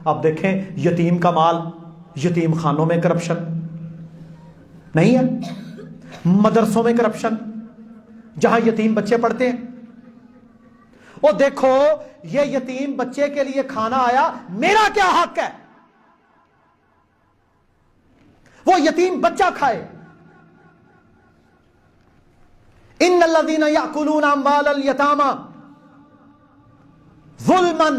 اب دیکھیں یتیم کا مال, یتیم خانوں میں کرپشن نہیں ہے, مدرسوں میں کرپشن جہاں یتیم بچے پڑھتے ہیں. وہ دیکھو یہ یتیم بچے کے لیے کھانا آیا, میرا کیا حق ہے وہ یتیم بچہ کھائے. ان الذین یاکلون اموال الیتامی ظلما,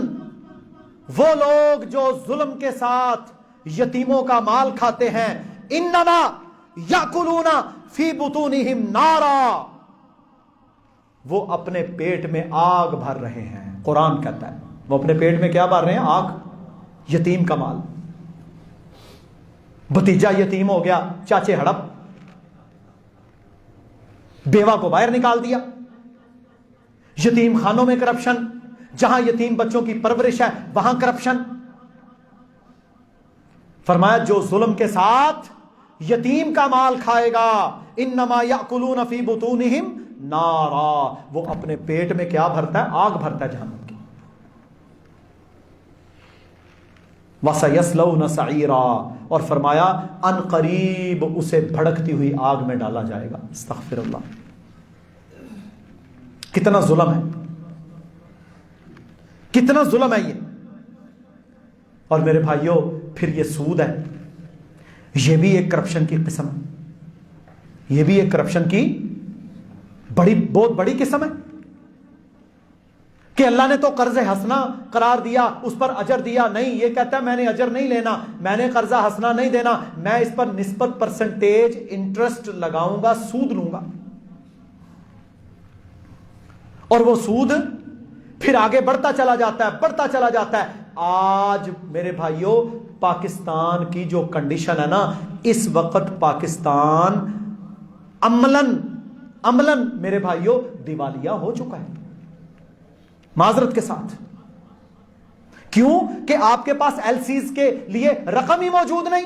وہ لوگ جو ظلم کے ساتھ یتیموں کا مال کھاتے ہیں, انما یاکلون فی بطونہم نارا, وہ اپنے پیٹ میں آگ بھر رہے ہیں. قرآن کہتا ہے وہ اپنے پیٹ میں کیا بھر رہے ہیں, آگ. یتیم کا مال, بھتیجا یتیم ہو گیا, چاچے ہڑپ, بیوہ کو باہر نکال دیا. یتیم خانوں میں کرپشن, جہاں یتیم بچوں کی پرورش ہے وہاں کرپشن. فرمایا جو ظلم کے ساتھ یتیم کا مال کھائے گا, انما یاکلون فی بطونہم نارا, وہ اپنے پیٹ میں کیا بھرتا ہے, آگ بھرتا ہے جہنم کی. وَسَيَصْلَوْنَ سَعِيرًا, اور فرمایا ان قریب اسے بھڑکتی ہوئی آگ میں ڈالا جائے گا. استغفر اللہ. کتنا ظلم ہے, کتنا ظلم ہے یہ. اور میرے بھائیوں پھر یہ سود ہے, یہ بھی ایک کرپشن کی قسم ہے, یہ بھی ایک کرپشن کی بہت بڑی قسم ہے کہ اللہ نے تو قرض حسنہ قرار دیا, اس پر اجر دیا. نہیں, یہ کہتا ہے میں نے اجر نہیں لینا, میں نے قرضہ حسنہ نہیں دینا, میں اس پر نسبت پرسنٹیج انٹرسٹ لگاؤں گا, سود لوں گا. اور وہ سود پھر آگے بڑھتا چلا جاتا ہے, بڑھتا چلا جاتا ہے. آج میرے بھائیوں پاکستان کی جو کنڈیشن ہے نا, اس وقت پاکستان عملاً میرے بھائیوں دیوالیہ ہو چکا ہے, معذرت کے ساتھ. کیوں کہ آپ کے پاس ایل سیز کے لیے رقم ہی موجود نہیں.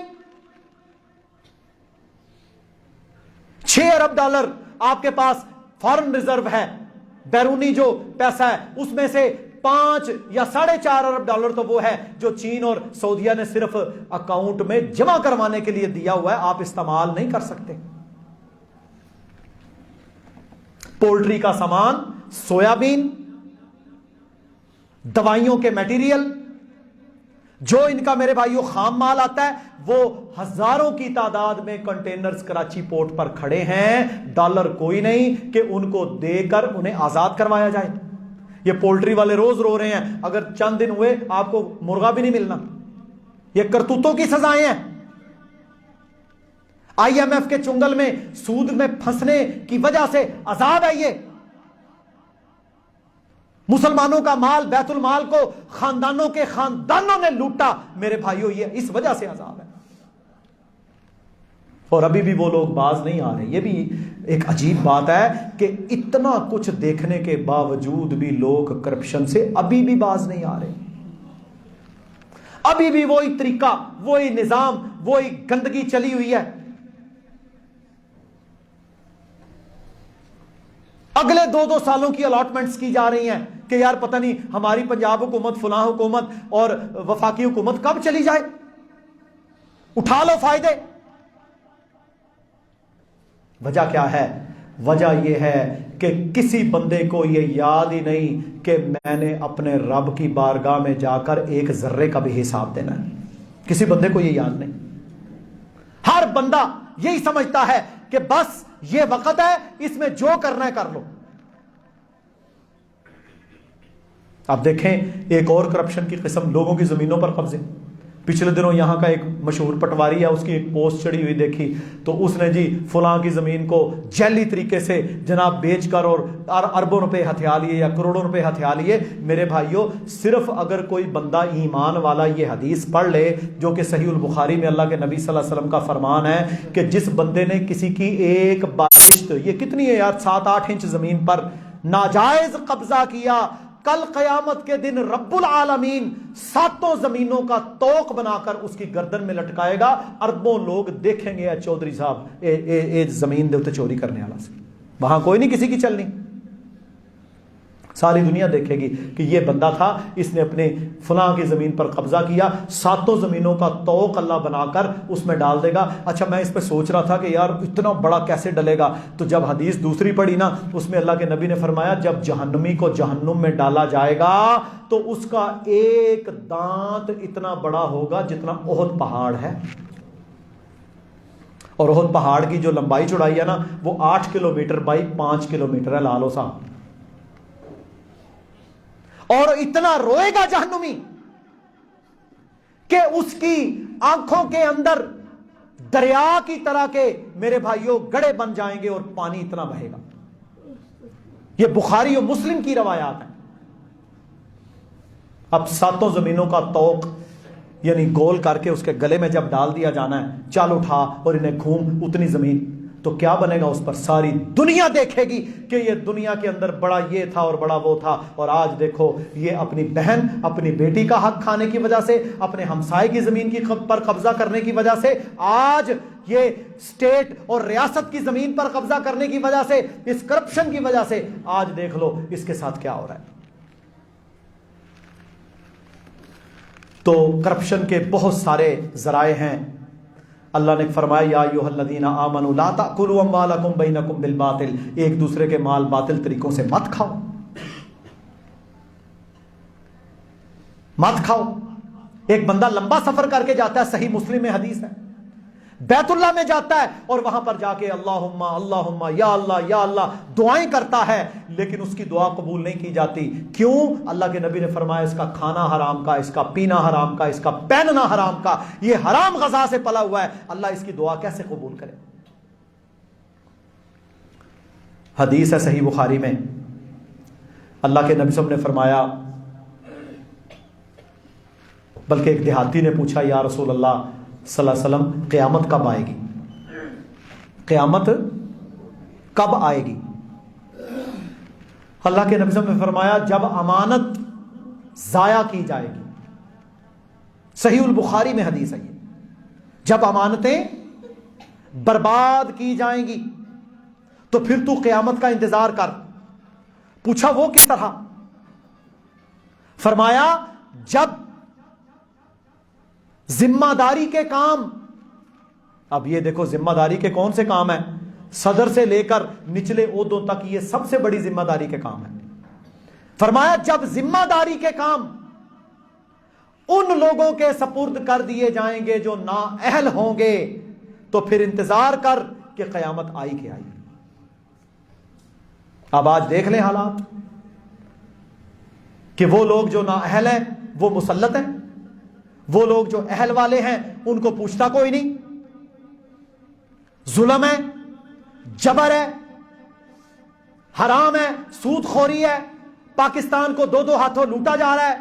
6 ارب ڈالر آپ کے پاس فارن ریزرو ہے, بیرونی جو پیسہ ہے اس میں سے 5 یا 4.5 ارب ڈالر تو وہ ہے جو چین اور سعودیہ نے صرف اکاؤنٹ میں جمع کروانے کے لیے دیا ہوا ہے, آپ استعمال نہیں کر سکتے. پولٹری کا سامان, سویابین, دوائیوں کے میٹیریل, جو ان کا میرے بھائیوں خام مال آتا ہے, وہ ہزاروں کی تعداد میں کنٹینرز کراچی پورٹ پر کھڑے ہیں. ڈالر کوئی نہیں کہ ان کو دے کر انہیں آزاد کروایا جائے. یہ پولٹری والے روز رو رہے ہیں اگر چند دن ہوئے آپ کو مرغا بھی نہیں ملنا. یہ کرتوتوں کی سزائیں ہیں. IMF کے چنگل میں سود میں پھنسنے کی وجہ سے عذاب ہے یہ. مسلمانوں کا مال، بیت المال کو خاندانوں کے خاندانوں نے لوٹا. میرے بھائیوں یہ اس وجہ سے عذاب ہے. اور ابھی بھی وہ لوگ باز نہیں آ رہے. یہ بھی ایک عجیب بات ہے کہ اتنا کچھ دیکھنے کے باوجود بھی لوگ کرپشن سے ابھی بھی باز نہیں آ رہے. ابھی بھی وہی طریقہ، وہی نظام، وہی گندگی چلی ہوئی ہے. اگلے 2 سالوں کی الاٹمنٹس کی جا رہی ہیں کہ یار پتہ نہیں ہماری پنجاب حکومت، فلاں حکومت اور وفاقی حکومت کب چلی جائے، اٹھا لو فائدے. وجہ کیا ہے؟ وجہ یہ ہے کہ کسی بندے کو یہ یاد ہی نہیں کہ میں نے اپنے رب کی بارگاہ میں جا کر ایک ذرے کا بھی حساب دینا ہے. کسی بندے کو یہ یاد نہیں. ہر بندہ یہی سمجھتا ہے کہ بس یہ وقت ہے، اس میں جو کرنا ہے کر لو. آپ دیکھیں ایک اور کرپشن کی قسم، لوگوں کی زمینوں پر قبضے. پچھلے دنوں یہاں کا ایک مشہور پٹواری ہے، اس کی ایک پوسٹ چڑھی ہوئی دیکھی تو اس نے جی فلاں کی زمین کو جعلی طریقے سے جناب بیچ کر اور اربوں روپے ہتھیا لیے یا کروڑوں روپے ہتھیا لیے. میرے بھائیوں صرف اگر کوئی بندہ ایمان والا یہ حدیث پڑھ لے جو کہ صحیح البخاری میں اللہ کے نبی صلی اللہ علیہ وسلم کا فرمان ہے کہ جس بندے نے کسی کی ایک باشت، یہ کتنی ہے یار، 7-8 انچ زمین پر ناجائز قبضہ کیا، کل قیامت کے دن رب العالمین 7 زمینوں کا توق بنا کر اس کی گردن میں لٹکائے گا. اربوں لوگ دیکھیں گے چودھری صاحب اے زمین دے چوری کرنے والا سے. وہاں کوئی نہیں کسی کی چلنی. ساری دنیا دیکھے گی کہ یہ بندہ تھا، اس نے اپنے فلاں کی زمین پر قبضہ کیا. 7 زمینوں کا توق اللہ بنا کر اس میں ڈال دے گا. اچھا میں اس پہ سوچ رہا تھا کہ یار اتنا بڑا کیسے ڈلے گا، تو جب حدیث دوسری پڑھی نا اس میں اللہ کے نبی نے فرمایا جب جہنمی کو جہنم میں ڈالا جائے گا تو اس کا ایک دانت اتنا بڑا ہوگا جتنا احد پہاڑ ہے. اور احد پہاڑ کی جو لمبائی چوڑائی ہے نا وہ 8 کلومیٹر بائی 5 کلومیٹر ہے. لالو صاحب، اور اتنا روئے گا جہنمی کہ اس کی آنکھوں کے اندر دریا کی طرح کے میرے بھائیوں گڑھے بن جائیں گے اور پانی اتنا بہے گا. یہ بخاری و مسلم کی روایات ہیں. اب 7 زمینوں کا توق یعنی گول کر کے اس کے گلے میں جب ڈال دیا جانا ہے، چل اٹھا اور انہیں گھوم اتنی زمین، تو کیا بنے گا اس پر؟ ساری دنیا دیکھے گی کہ یہ دنیا کے اندر بڑا یہ تھا اور بڑا وہ تھا. اور آج دیکھو یہ اپنی بہن، اپنی بیٹی کا حق کھانے کی وجہ سے، اپنے ہمسائے کی زمین کی پر قبضہ کرنے کی وجہ سے، آج یہ اسٹیٹ اور ریاست کی زمین پر قبضہ کرنے کی وجہ سے، اس کرپشن کی وجہ سے آج دیکھ لو اس کے ساتھ کیا ہو رہا ہے. تو کرپشن کے بہت سارے ذرائع ہیں. اللہ نے فرمایا یا ایھا الذین آمنوا لا تأکلوا اموالکم بینکم بالباطل، ایک دوسرے کے مال باطل طریقوں سے مت کھاؤ، مت کھاؤ. ایک بندہ لمبا سفر کر کے جاتا ہے، صحیح مسلم میں حدیث ہے، بیت اللہ میں جاتا ہے اور وہاں پر جا کے اللہم اللہم یا اللہ دعائیں کرتا ہے، لیکن اس کی دعا قبول نہیں کی جاتی. کیوں؟ اللہ کے نبی نے فرمایا اس کا کھانا حرام کا، اس کا پینا حرام کا، اس کا پہننا حرام کا، یہ حرام غذا سے پلا ہوا ہے، اللہ اس کی دعا کیسے قبول کرے؟ حدیث ہے صحیح بخاری میں، اللہ کے نبی صلی اللہ علیہ وسلم نے فرمایا، بلکہ ایک دیہاتی نے پوچھا یا رسول اللہ صلی اللہ علیہ وسلم قیامت کب آئے گی؟ قیامت کب آئے گی؟ اللہ کے نبی صلی اللہ علیہ وسلم نے فرمایا جب امانت ضائع کی جائے گی. صحیح البخاری میں حدیث ہے یہ. جب امانتیں برباد کی جائیں گی تو پھر تو قیامت کا انتظار کر. پوچھا وہ کس طرح؟ فرمایا جب ذمہ داری کے کام، اب یہ دیکھو ذمہ داری کے کون سے کام ہیں، صدر سے لے کر نچلے عہدوں تک یہ سب سے بڑی ذمہ داری کے کام ہیں. فرمایا جب ذمہ داری کے کام ان لوگوں کے سپرد کر دیے جائیں گے جو نااہل ہوں گے تو پھر انتظار کر کہ قیامت آئی کہ آئی. اب آج دیکھ لیں حالات کہ وہ لوگ جو نااہل ہیں وہ مسلط ہیں، وہ لوگ جو اہل والے ہیں ان کو پوچھتا کوئی نہیں. ظلم ہے، جبر ہے، حرام ہے، سود خوری ہے، پاکستان کو دو ہاتھوں لوٹا جا رہا ہے۔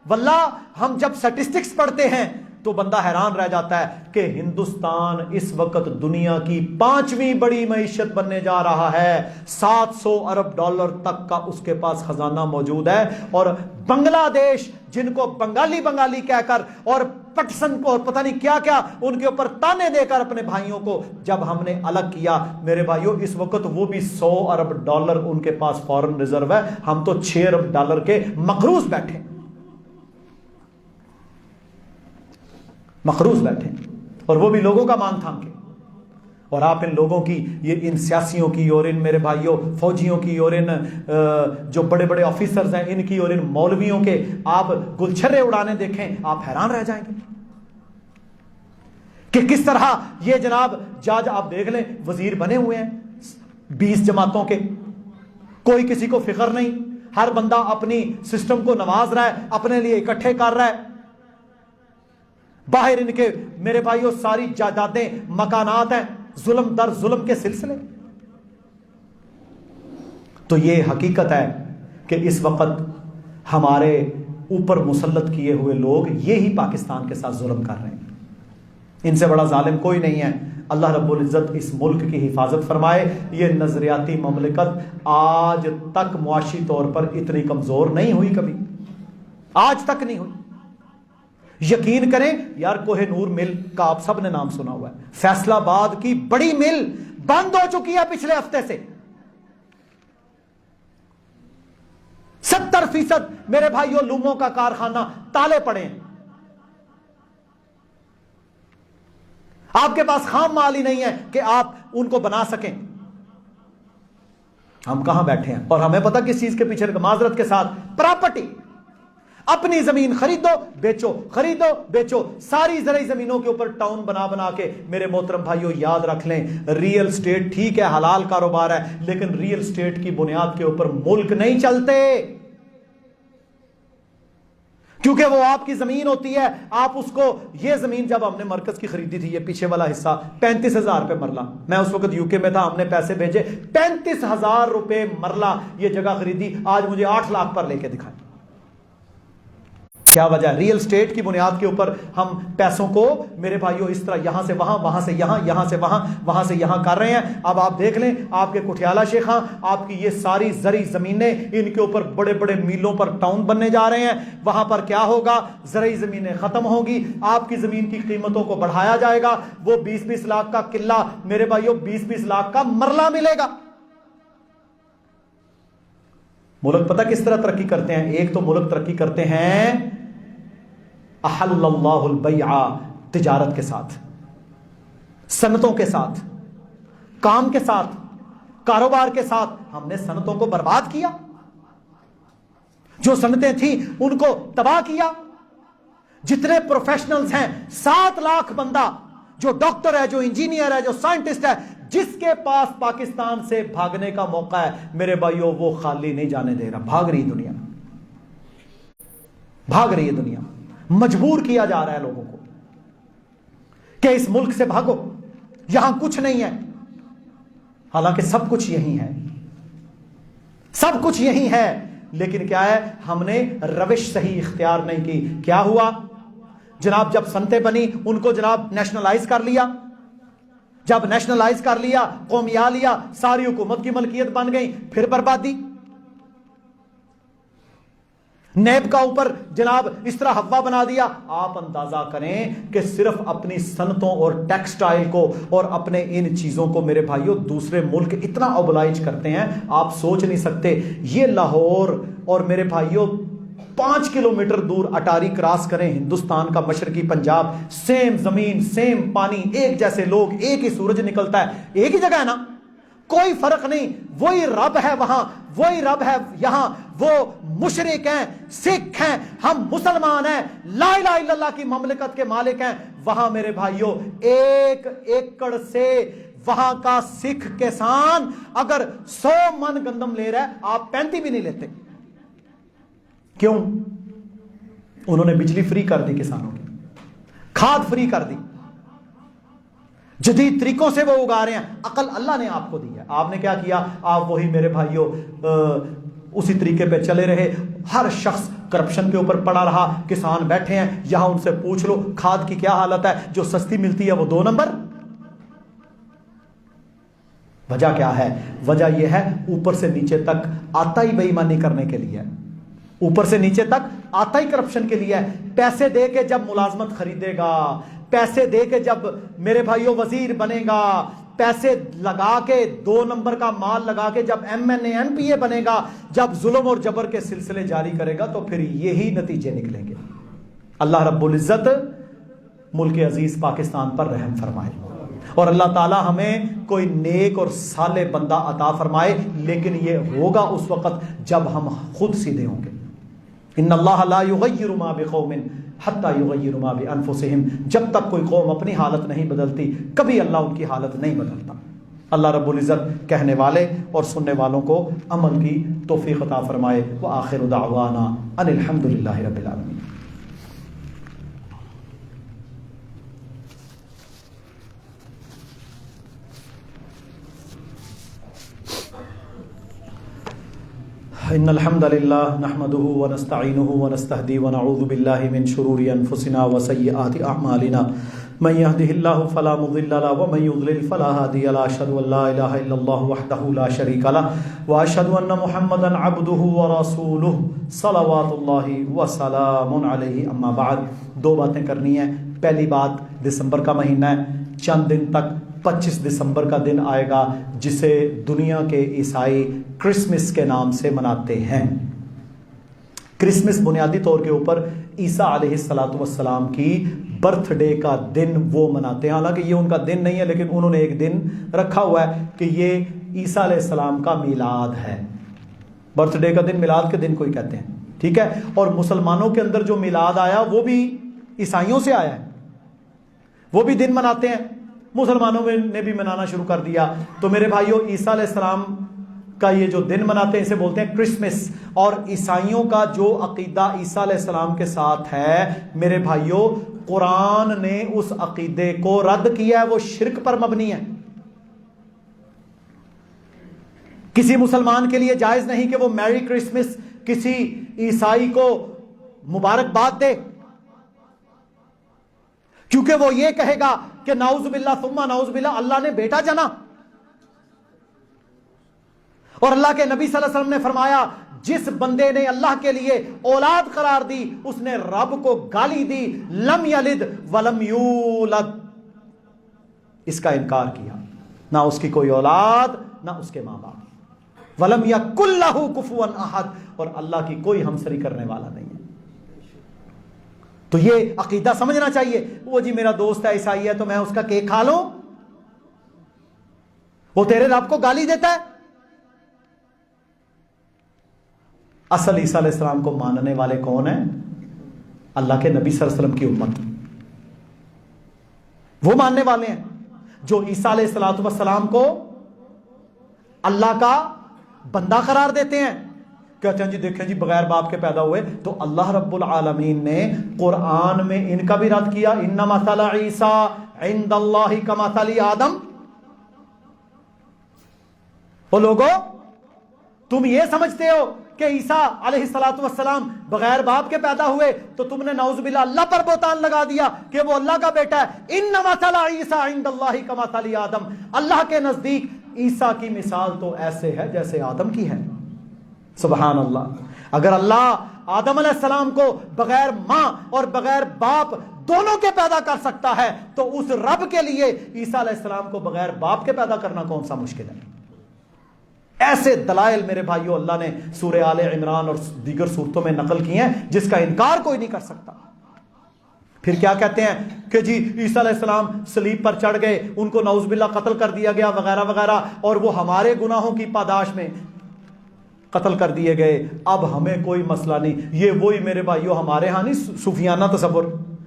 واللہ ہم جب سٹیسٹکس پڑھتے ہیں تو بندہ حیران رہ جاتا ہے کہ ہندوستان اس وقت دنیا کی 5ویں بڑی معیشت بننے جا رہا ہے، $700 ارب تک کا اس کے پاس خزانہ موجود ہے، اور بنگلہ دیش جن کو بنگالی کہہ کر اور پٹسن کو اور پتہ نہیں کیا کیا ان کے اوپر تانے دے کر اپنے بھائیوں کو جب ہم نے الگ کیا، میرے بھائیوں اس وقت وہ بھی $100 ارب ان کے پاس فارن ریزرو ہے، ہم تو $6 ارب کے مقروض بیٹھے، اور وہ بھی لوگوں کا مان تھام کے۔ اور آپ ان لوگوں کی، یہ ان سیاسیوں کی اور ان میرے بھائیوں فوجیوں کی اور ان جو بڑے بڑے آفیسرز ہیں ان کی اور ان مولویوں کے آپ گلچھرے اڑانے دیکھیں، آپ حیران رہ جائیں گے کہ کس طرح یہ جناب جج آپ دیکھ لیں وزیر بنے ہوئے ہیں 20 جماعتوں کے، کوئی کسی کو فکر نہیں، ہر بندہ اپنی سسٹم کو نواز رہا ہے، اپنے لیے اکٹھے کر رہا ہے، باہر ان کے میرے بھائیوں ساری جائیدادیں مکانات ہیں، ظلم در ظلم کے سلسلے۔ تو یہ حقیقت ہے کہ اس وقت ہمارے اوپر مسلط کیے ہوئے لوگ یہی پاکستان کے ساتھ ظلم کر رہے ہیں، ان سے بڑا ظالم کوئی نہیں ہے۔ اللہ رب العزت اس ملک کی حفاظت فرمائے۔ یہ نظریاتی مملکت آج تک معاشی طور پر اتنی کمزور نہیں ہوئی، کبھی آج تک نہیں ہوئی۔ یقین کریں یار، کوہ نور مل کا آپ سب نے نام سنا ہوا ہے، فیصل آباد کی بڑی مل بند ہو چکی ہے پچھلے ہفتے سے، 70% میرے بھائیوں لوموں کا کارخانہ تالے پڑے ہیں، آپ کے پاس خام مال ہی نہیں ہے کہ آپ ان کو بنا سکیں۔ ہم کہاں بیٹھے ہیں اور ہمیں پتہ کس چیز کے پیچھے، معذرت کے ساتھ پراپرٹی، اپنی زمین خریدو بیچو، خریدو بیچو، ساری زرعی زمینوں کے اوپر ٹاؤن بنا کے۔ میرے محترم بھائیوں یاد رکھ لیں، ریل اسٹیٹ ٹھیک ہے حلال کاروبار ہے، لیکن ریل اسٹیٹ کی بنیاد کے اوپر ملک نہیں چلتے، کیونکہ وہ آپ کی زمین ہوتی ہے، آپ اس کو، یہ زمین جب ہم نے مرکز کی خریدی تھی، یہ پیچھے والا حصہ 35,000 روپے مرلہ، میں اس وقت UK میں تھا، ہم نے پیسے بھیجے، 35,000 روپے مرلہ یہ جگہ خریدی، آج مجھے 8 لاکھ پر لے کے دکھائیں۔ کیا وجہ ہے؟ ریل اسٹیٹ کی بنیاد کے اوپر ہم پیسوں کو میرے بھائیوں اس طرح یہاں سے وہاں، وہاں سے یہاں، یہاں سے وہاں، وہاں سے یہاں کر رہے ہیں۔ اب آپ دیکھ لیں آپ کے کٹھیالہ شیخاں، آپ کی یہ ساری زرعی زمینیں، ان کے اوپر بڑے بڑے میلوں پر ٹاؤن بننے جا رہے ہیں، وہاں پر کیا ہوگا؟ زرعی زمینیں ختم ہوگی، آپ کی زمین کی قیمتوں کو بڑھایا جائے گا، وہ 20-20 لاکھ کا قلعہ میرے بھائیوں 20-20 لاکھ کا مرلہ ملے گا۔ ملک پتہ کس طرح ترقی کرتے ہیں؟ ایک تو ملک ترقی کرتے ہیں احل اللہ البیع، تجارت کے ساتھ، صنعتوں کے ساتھ، کام کے ساتھ، کاروبار کے ساتھ۔ ہم نے صنعتوں کو برباد کیا، جو صنعتیں تھیں ان کو تباہ کیا۔ جتنے پروفیشنلز ہیں 7 لاکھ بندہ، جو ڈاکٹر ہے، جو انجینئر ہے، جو سائنٹسٹ ہے، جس کے پاس پاکستان سے بھاگنے کا موقع ہے، میرے بھائیوں وہ خالی نہیں جانے دے رہا، بھاگ رہی دنیا، بھاگ رہی ہے دنیا، مجبور کیا جا رہا ہے لوگوں کو کہ اس ملک سے بھاگو، یہاں کچھ نہیں ہے، حالانکہ سب کچھ یہی ہے، سب کچھ یہی ہے، لیکن کیا ہے؟ ہم نے روش صحیح اختیار نہیں کی۔ کیا ہوا جناب؟ جب صنعتیں بنی ان کو جناب نیشنلائز کر لیا، جب نیشنلائز کر لیا، قومیہ لیا، ساری حکومت کی ملکیت بن گئی، پھر بربادی۔ نیب کا اوپر جناب اس طرح ہوا بنا دیا۔ آپ اندازہ کریں کہ صرف اپنی صنعتوں اور ٹیکسٹائل کو اور اپنے ان چیزوں کو میرے بھائیوں دوسرے ملک اتنا اوبلائج کرتے ہیں، آپ سوچ نہیں سکتے۔ یہ لاہور اور میرے بھائیوں 5 کلومیٹر دور اٹاری کراس کریں، ہندوستان کا مشرقی پنجاب، سیم زمین، سیم پانی، ایک جیسے لوگ، ایک ہی سورج نکلتا ہے، ایک ہی جگہ ہے نا، کوئی فرق نہیں، وہی رب ہے وہاں، وہی رب ہے یہاں، وہ مشرک ہیں، سکھ ہیں، ہم مسلمان ہیں، لا الہ الا اللہ کی مملکت کے مالک ہیں۔ وہاں میرے بھائیوں 1 ایکڑ سے وہاں کا سکھ کسان اگر 100 من گندم لے رہا ہے، آپ 35 بھی نہیں لیتے۔ کیوں؟ انہوں نے بجلی فری کر دی، کسانوں کی کھاد فری کر دی۔ جدید طریقوں سے وہ اگا رہے ہیں. عقل اللہ نے آپ کو دی ہے. آپ نے کیا کیا؟ آپ وہی میرے بھائیوں اسی طریقے پہ چلے رہے. ہر شخص کرپشن کے اوپر پڑا رہا. کسان بیٹھے ہیں یہاں، ان سے پوچھ لو کھاد کی کیا حالت ہے. جو سستی ملتی ہے وہ 2 نمبر. وجہ کیا ہے؟ وجہ یہ ہے اوپر سے نیچے تک آتا ہی بے ایمانی کرنے کے لیے، اوپر سے نیچے تک آتا ہی کرپشن کے لیے. پیسے دے کے جب ملازمت خریدے گا، پیسے دے کے جب میرے بھائیوں وزیر بنے گا، پیسے لگا کے 2 نمبر کا مال لگا کے جب MNA MPA بنے گا، جب ظلم اور جبر کے سلسلے جاری کرے گا، تو پھر یہی نتیجے نکلیں گے. اللہ رب العزت ملک عزیز پاکستان پر رحم فرمائے، اور اللہ تعالی ہمیں کوئی نیک اور صالح بندہ عطا فرمائے. لیکن یہ ہوگا اس وقت جب ہم خود سیدھے ہوں گے. ان اللہ لا یغیر ما بقوم حتی یغیروا ما بانفسہم. جب تک کوئی قوم اپنی حالت نہیں بدلتی، کبھی اللہ ان کی حالت نہیں بدلتا. اللہ رب العزت کہنے والے اور سننے والوں کو عمل کی توفیق عطا فرمائے. وآخر دعوانا ان الحمد للہ رب العالمین. ان الحمد لله نحمده ونستعينه ونستهديه ونعوذ بالله من شرور انفسنا وسيئات اعمالنا من يهده الله فلا مضل له ومن يضلل فلا هادي له. اشهد ان لا اله الا الله وحده لا شريك له واشهد ان محمدا عبده ورسوله صلوات الله وسلام عليه. اما بعد، 2 باتیں کرنی ہیں. پہلی بات، دسمبر کا مہینہ ہے. چند دن تک 25 دسمبر کا دن آئے گا جسے دنیا کے عیسائی کرسمس کے نام سے مناتے ہیں. کرسمس بنیادی طور کے اوپر عیسیٰ علیہ السلام کی برتھ ڈے کا دن وہ مناتے ہیں. حالانکہ یہ ان کا دن نہیں ہے، لیکن انہوں نے ایک دن رکھا ہوا ہے کہ یہ عیسیٰ علیہ السلام کا میلاد ہے. برتھ ڈے کا دن میلاد کے دن کو ہی کہتے ہیں. ٹھیک ہے. اور مسلمانوں کے اندر جو میلاد آیا وہ بھی عیسائیوں سے آیا ہے، وہ بھی دن مناتے ہیں. مسلمانوں نے بھی منانا شروع کر دیا. تو میرے بھائیوں، عیسیٰ علیہ السلام کا یہ جو دن مناتے ہیں اسے بولتے ہیں کرسمس. اور عیسائیوں کا جو عقیدہ عیسیٰ علیہ السلام کے ساتھ ہے میرے بھائیوں، قرآن نے اس عقیدے کو رد کیا ہے. وہ شرک پر مبنی ہے. کسی مسلمان کے لیے جائز نہیں کہ وہ میری کرسمس کسی عیسائی کو مبارکباد دے، کیونکہ وہ یہ کہے گا کہ نعوذ باللہ ثم نعوذ باللہ اللہ نے بیٹا جنا. اور اللہ کے نبی صلی اللہ علیہ وسلم نے فرمایا جس بندے نے اللہ کے لیے اولاد قرار دی اس نے رب کو گالی دی. لم یلد ولم یولد، اس کا انکار کیا. نہ اس کی کوئی اولاد، نہ اس کے ماں باپ. ولم یکن لہ کفوا احد، اور اللہ کی کوئی ہمسری کرنے والا نہیں ہے. تو یہ عقیدہ سمجھنا چاہیے. وہ جی میرا دوست ہے عیسائی ہے تو میں اس کا کیک کھا لوں، وہ تیرے رب کو گالی دیتا ہے. اصل عیسیٰ علیہ السلام کو ماننے والے کون ہیں؟ اللہ کے نبی صلی اللہ علیہ وسلم کی امت. وہ ماننے والے ہیں جو عیسیٰ علیہ السلام کو اللہ کا بندہ قرار دیتے ہیں. کہتے ہیں جی دیکھیں جی بغیر باپ کے پیدا ہوئے. تو اللہ رب العالمین نے قرآن میں ان کا بھی رد کیا. ان مثل عیسیٰ عند اللہ کمثل آدم. وہ لوگو تم یہ سمجھتے ہو کہ عیسیٰ علیہ السلام بغیر باپ کے پیدا ہوئے تو تم نے نعوذ باللہ اللہ پر بہتان لگا دیا کہ وہ اللہ کا بیٹا ہے. ان مثل عیسیٰ عند اللہ کمثل آدم. اللہ کے نزدیک عیسیٰ کی مثال تو ایسے ہے جیسے آدم کی ہے. سبحان اللہ. اگر اللہ آدم علیہ السلام کو بغیر ماں اور بغیر باپ دونوں کے پیدا کر سکتا ہے تو اس رب کے لیے عیسیٰ علیہ السلام کو بغیر باپ کے پیدا کرنا کون سا مشکل ہے. ایسے دلائل میرے بھائیوں اللہ نے سورہ آل عمران اور دیگر سورتوں میں نقل کی ہیں جس کا انکار کوئی نہیں کر سکتا. پھر کیا کہتے ہیں کہ جی عیسیٰ علیہ السلام صلیب پر چڑھ گئے، ان کو نعوذ باللہ قتل کر دیا گیا وغیرہ وغیرہ، اور وہ ہمارے گناہوں کی پاداش میں قتل کر دیے گئے. اب ہمیں کوئی مسئلہ نہیں. یہ وہی میرے بھائیوں ہمارے ہاں نہیں صوفیانہ تصور.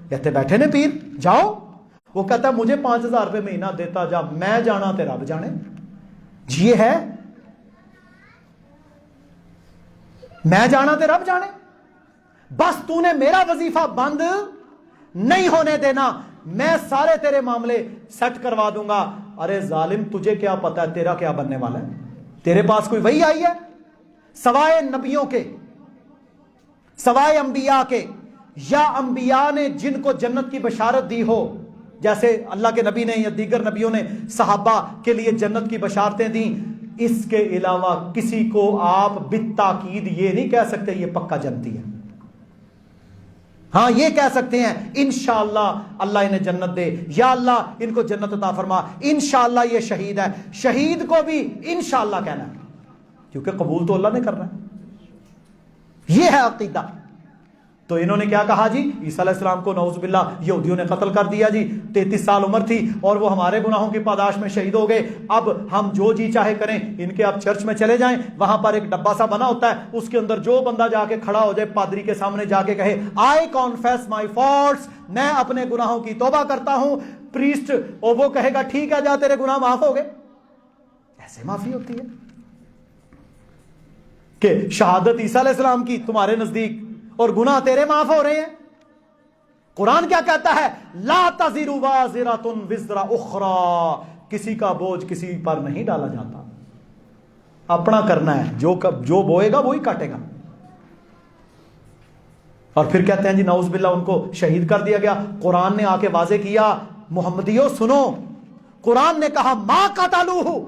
کہتے بیٹھے نے پیر جاؤ، وہ کہتا ہے مجھے 5,000 روپے مہینہ دیتا جا، میں جانا تے رب جانے. جی یہ ہے میں جانا تے رب جانے. بس تو نے میرا وظیفہ بند نہیں ہونے دینا، میں سارے تیرے معاملے سیٹ کروا دوں گا۔ ارے ظالم، تجھے کیا پتا ہے تیرا کیا بننے والا ہے؟ تیرے پاس کوئی وحی آئی ہے سوائے نبیوں کے، سوائے انبیاء کے، یا انبیاء نے جن کو جنت کی بشارت دی ہو، جیسے اللہ کے نبی نے یا دیگر نبیوں نے صحابہ کے لیے جنت کی بشارتیں دیں، اس کے علاوہ کسی کو آپ بالتاکید یہ نہیں کہہ سکتے یہ پکا جنتی ہے۔ ہاں یہ کہہ سکتے ہیں انشاءاللہ اللہ انہیں جنت دے، یا اللہ ان کو جنت عطا فرما، انشاءاللہ یہ شہید ہے۔ شہید کو بھی انشاءاللہ کہنا ہے، کیونکہ قبول تو اللہ نے کرنا ہے۔ یہ ہے عقیدہ۔ تو انہوں نے کیا کہا جی؟ عیسیٰ علیہ السلام کو نعوذ باللہ یہودیوں نے قتل کر دیا جی، 33 سال عمر تھی اور وہ ہمارے گناہوں کی پاداش میں شہید ہو گئے، اب ہم جو جی چاہے کریں۔ ان کے آپ چرچ میں چلے جائیں، وہاں پر ایک ڈبہ سا بنا ہوتا ہے، اس کے اندر جو بندہ جا کے کھڑا ہو جائے پادری کے سامنے جا کے کہے آئی کانفیس مائی فالٹس، میں اپنے گناہوں کی توبہ کرتا ہوں، پریسٹ اور وہ کہے گا ٹھیک ہے جا تیرے گناہ معاف ہو گئے۔ ایسے معافی ہوتی ہے کہ شہادت عیسیٰ علیہ السلام کی تمہارے نزدیک اور گناہ تیرے معاف ہو رہے ہیں؟ قرآن کیا کہتا ہے؟ لا تزر وازرۃ وزر اخری، کسی کا بوجھ کسی پر نہیں ڈالا جاتا، اپنا کرنا ہے، جو بوئے گا وہی کاٹے گا۔ اور پھر کہتے ہیں جی نعوذ باللہ ان کو شہید کر دیا گیا۔ قرآن نے آ کے واضح کیا، محمدیوں سنو، قرآن نے کہا ما قتلوہ،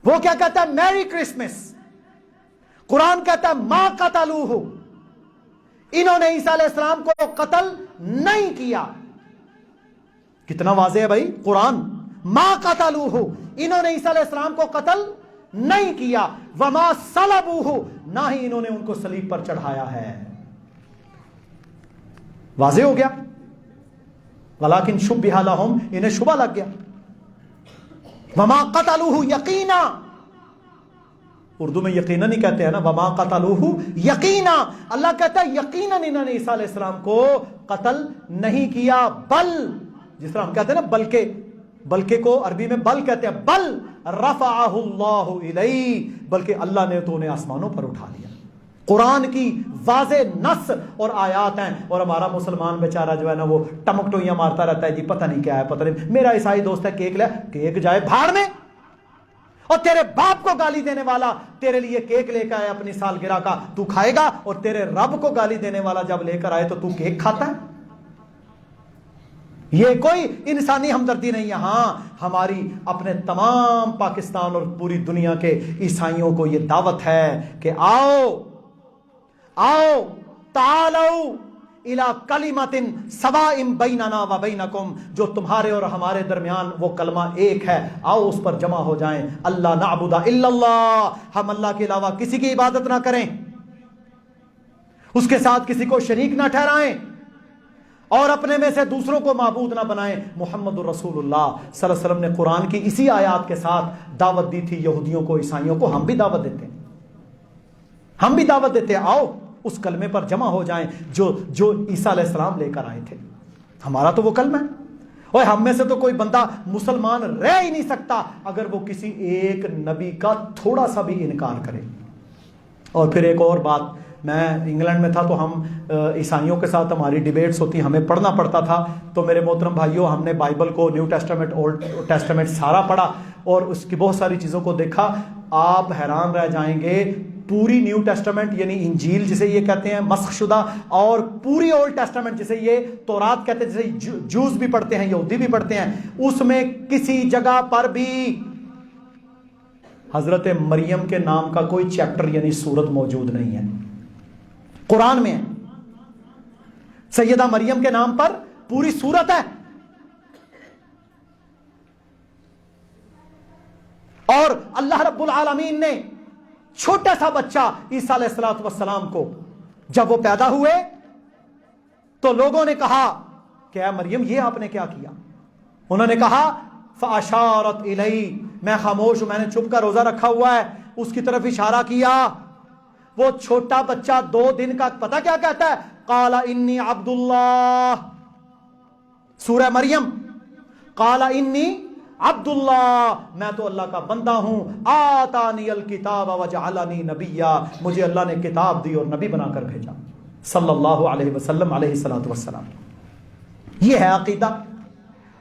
وہ کیا کہتا ہے؟ میری کرسمس۔ قرآن کہتا ہے ما قتلوہ، انہوں نے عیسیٰ علیہ السلام کو قتل نہیں کیا۔ کتنا واضح ہے بھائی قرآن، ما قتلوہ، انہوں نے عیسیٰ علیہ السلام کو قتل نہیں کیا، وما صلبوہ، نہ ہی انہوں نے ان کو صلیب پر چڑھایا ہے۔ واضح ہو گیا، ولیکن شبہ لہم، انہیں شبہ لگ گیا۔ وما قتلوہ یقینا، اردو میں یقیناً ہی کہتے ہیں نا، وما قتلوہ یقینا، اللہ کہتا ہے یقیناً انہوں نے عیسیٰ علیہ السلام کو قتل نہیں کیا، بل، جس طرح ہم کہتے ہیں نا بلکہ کو عربی میں بل کہتے ہیں، بل رفعہ اللہ الیہ، بلکہ اللہ نے تو انہیں آسمانوں پر اٹھا لیا۔ قرآن کی واضح نص اور آیات ہیں، اور ہمارا مسلمان بیچارہ جو ہے نا وہ ٹمکٹوئیاں مارتا رہتا ہے جی پتہ نہیں کیا ہے، پتہ نہیں، میرا عیسائی دوست ہے کیک لے، کیک جائے بھاڑ میں، اور تیرے باپ کو گالی دینے والا تیرے لیے کیک لے کر آئے اپنی سالگرہ کا، تو کھائے گا، اور تیرے رب کو گالی دینے والا جب لے کر آئے تو کیک کھاتا ہے؟ یہ کوئی انسانی ہمدردی نہیں ہے۔ ہاں ہماری اپنے تمام پاکستان اور پوری دنیا کے عیسائیوں کو یہ دعوت ہے کہ آؤ تعالوا الی کلمۃ سواء بیننا و بینکم، جو تمہارے اور ہمارے درمیان وہ کلمہ ایک ہے، آؤ اس پر جمع ہو جائیں۔ اللہ نعبد الا اللہ، ہم اللہ کے علاوہ کسی کی عبادت نہ کریں، اس کے ساتھ کسی کو شریک نہ ٹھہرائیں، اور اپنے میں سے دوسروں کو معبود نہ بنائیں۔ محمد الرسول اللہ صلی اللہ علیہ وسلم نے قرآن کی اسی آیات کے ساتھ دعوت دی تھی یہودیوں کو، عیسائیوں کو، ہم بھی دعوت دیتے ہیں، ہم بھی دعوت دیتے ہیں، آؤ اس کلمے پر جمع ہو جائیں جو عیسیٰ علیہ السلام لے کر آئے تھے۔ ہمارا تو وہ کلمہ ہے، اور ہم میں سے تو کوئی بندہ مسلمان رہ ہی نہیں سکتا اگر وہ کسی ایک نبی کا تھوڑا سا بھی انکار کرے۔ اور پھر ایک اور بات، میں انگلینڈ میں تھا تو ہم عیسائیوں کے ساتھ ہماری ڈیبیٹس ہوتی، ہمیں پڑھنا پڑتا تھا، تو میرے محترم بھائیوں ہم نے بائبل کو، نیو ٹیسٹامنٹ اولڈ ٹیسٹامنٹ سارا پڑھا اور اس کی بہت ساری چیزوں کو دیکھا، آپ حیران رہ جائیں گے۔ پوری نیو ٹیسٹامنٹ یعنی انجیل جسے یہ کہتے ہیں مسخ شدہ، اور پوری اولڈ ٹیسٹامنٹ جسے یہ تورات کہتے ہیں، جسے جوز بھی پڑھتے ہیں یہودی بھی پڑھتے ہیں، اس میں کسی جگہ پر بھی حضرت مریم کے نام کا کوئی چیپٹر یعنی سورت موجود نہیں ہے۔ قرآن میں ہے، سیدہ مریم کے نام پر پوری سورت ہے، اور اللہ رب العالمین نے چھوٹا سا بچہ عیسیٰ علیہ السلام کو جب وہ پیدا ہوئے تو لوگوں نے کہا کہ اے مریم یہ آپ نے کیا کیا؟ انہوں نے کہا فاشارت الی، میں خاموش ہوں، میں نے چھپ کر روزہ رکھا ہوا ہے، اس کی طرف اشارہ کیا۔ وہ چھوٹا بچہ 2 دن کا پتہ کیا کہتا ہے؟ قال انی عبد اللہ، سورہ مریم، قال انی عبد اللہ، میں تو اللہ کا بندہ ہوں، آتانی الکتاب وجعلنی نبیا، مجھے اللہ نے کتاب دی اور نبی بنا کر بھیجا۔ صلی اللہ علیہ وسلم علیہ الصلوۃ والسلام. یہ ہے عقیدہ.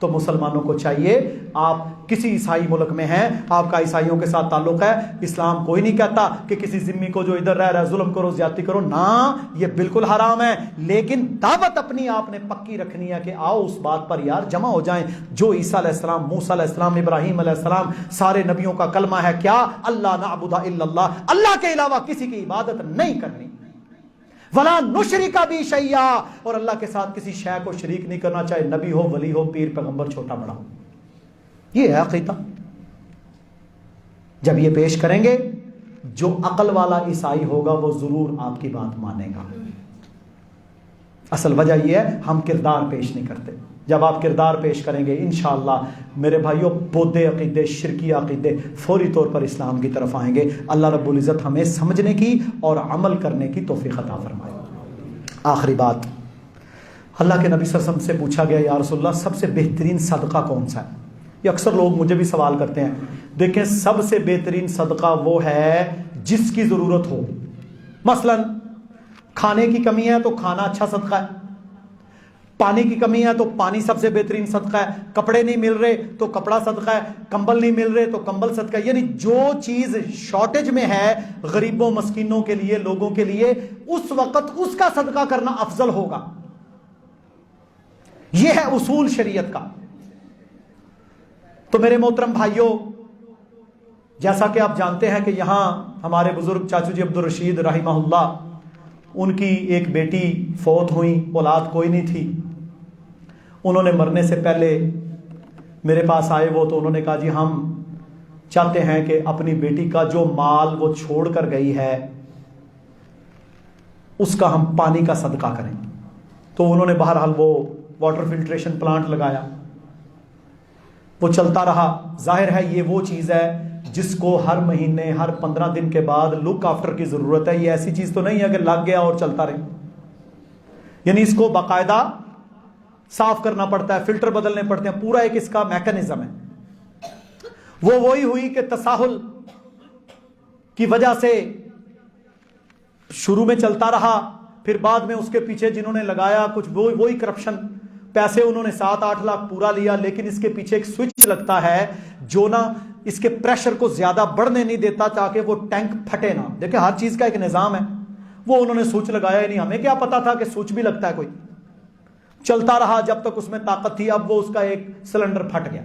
تو مسلمانوں کو چاہیے، آپ کسی عیسائی ملک میں ہیں، آپ کا عیسائیوں کے ساتھ تعلق ہے، اسلام کوئی نہیں کہتا کہ کسی ذمی کو جو ادھر رہ رہا ہے ظلم کرو، زیادتی کرو، نہ، یہ بالکل حرام ہے. لیکن دعوت اپنی آپ نے پکی رکھنی ہے کہ آؤ اس بات پر یار جمع ہو جائیں. جو عیسیٰ علیہ السلام، موسیٰ علیہ السلام، ابراہیم علیہ السلام، سارے نبیوں کا کلمہ ہے کیا؟ اللہ نعبد الا اللہ، اللہ کے علاوہ کسی کی عبادت نہیں کرنی. وَلَا نُشْرِكَ بِهِ شَيْئًا، اور اللہ کے ساتھ کسی شے کو شریک نہیں کرنا، چاہے نبی ہو، ولی ہو، پیر، پیغمبر، چھوٹا بڑا ہو. یہ ہے عقیدہ. جب یہ پیش کریں گے، جو عقل والا عیسائی ہوگا وہ ضرور آپ کی بات مانے گا. اصل وجہ یہ ہے ہم کردار پیش نہیں کرتے. جب آپ کردار پیش کریں گے انشاءاللہ میرے بھائیوں، بودے عقیدے، شرکی عقیدے فوری طور پر اسلام کی طرف آئیں گے. اللہ رب العزت ہمیں سمجھنے کی اور عمل کرنے کی توفیق عطا فرمائے. آخری بات، اللہ کے نبی صلی اللہ علیہ وسلم سے پوچھا گیا یا رسول اللہ سب سے بہترین صدقہ کون سا ہے؟ یہ اکثر لوگ مجھے بھی سوال کرتے ہیں. دیکھیں، سب سے بہترین صدقہ وہ ہے جس کی ضرورت ہو. مثلا کھانے کی کمی ہے تو کھانا اچھا صدقہ ہے، پانی کی کمی ہے تو پانی سب سے بہترین صدقہ ہے، کپڑے نہیں مل رہے تو کپڑا صدقہ ہے، کمبل نہیں مل رہے تو کمبل صدقہ ہے. یعنی جو چیز شارٹیج میں ہے غریبوں مسکینوں کے لیے، لوگوں کے لیے، اس وقت اس کا صدقہ کرنا افضل ہوگا. یہ ہے اصول شریعت کا. تو میرے محترم بھائیوں، جیسا کہ آپ جانتے ہیں کہ یہاں ہمارے بزرگ چاچو جی عبدالرشید رحمہ اللہ، ان کی ایک بیٹی فوت ہوئی، اولاد کوئی نہیں تھی. انہوں نے مرنے سے پہلے میرے پاس آئے وہ، تو انہوں نے کہا جی ہم چاہتے ہیں کہ اپنی بیٹی کا جو مال وہ چھوڑ کر گئی ہے اس کا ہم پانی کا صدقہ کریں. تو انہوں نے بہرحال وہ واٹر فلٹریشن پلانٹ لگایا، وہ چلتا رہا. ظاہر ہے یہ وہ چیز ہے جس کو ہر مہینے، ہر 15 دن کے بعد لک آفٹر کی ضرورت ہے. یہ ایسی چیز تو نہیں ہے کہ لگ گیا اور چلتا رہے. یعنی اس کو باقاعدہ صاف کرنا پڑتا ہے، فلٹر بدلنے پڑتے ہیں، پورا ایک اس کا میکانزم ہے. وہ وہی ہوئی کہ تساہل کی وجہ سے شروع میں چلتا رہا، پھر بعد میں اس کے پیچھے جنہوں نے لگایا کچھ وہی کرپشن، پیسے انہوں نے 7-8 لاکھ پورا لیا، لیکن اس کے پیچھے ایک سوئچ لگتا ہے جو نا اس کے پریشر کو زیادہ بڑھنے نہیں دیتا تاکہ وہ ٹینک پھٹے نہ. دیکھیں ہر چیز کا ایک نظام ہے. وہ انہوں نے سوئچ لگایا ہی نہیں. ہمیں کیا پتا تھا کہ سوئچ بھی لگتا ہے کوئی. چلتا رہا جب تک اس میں طاقت تھی. اب وہ اس کا ایک سلنڈر پھٹ گیا.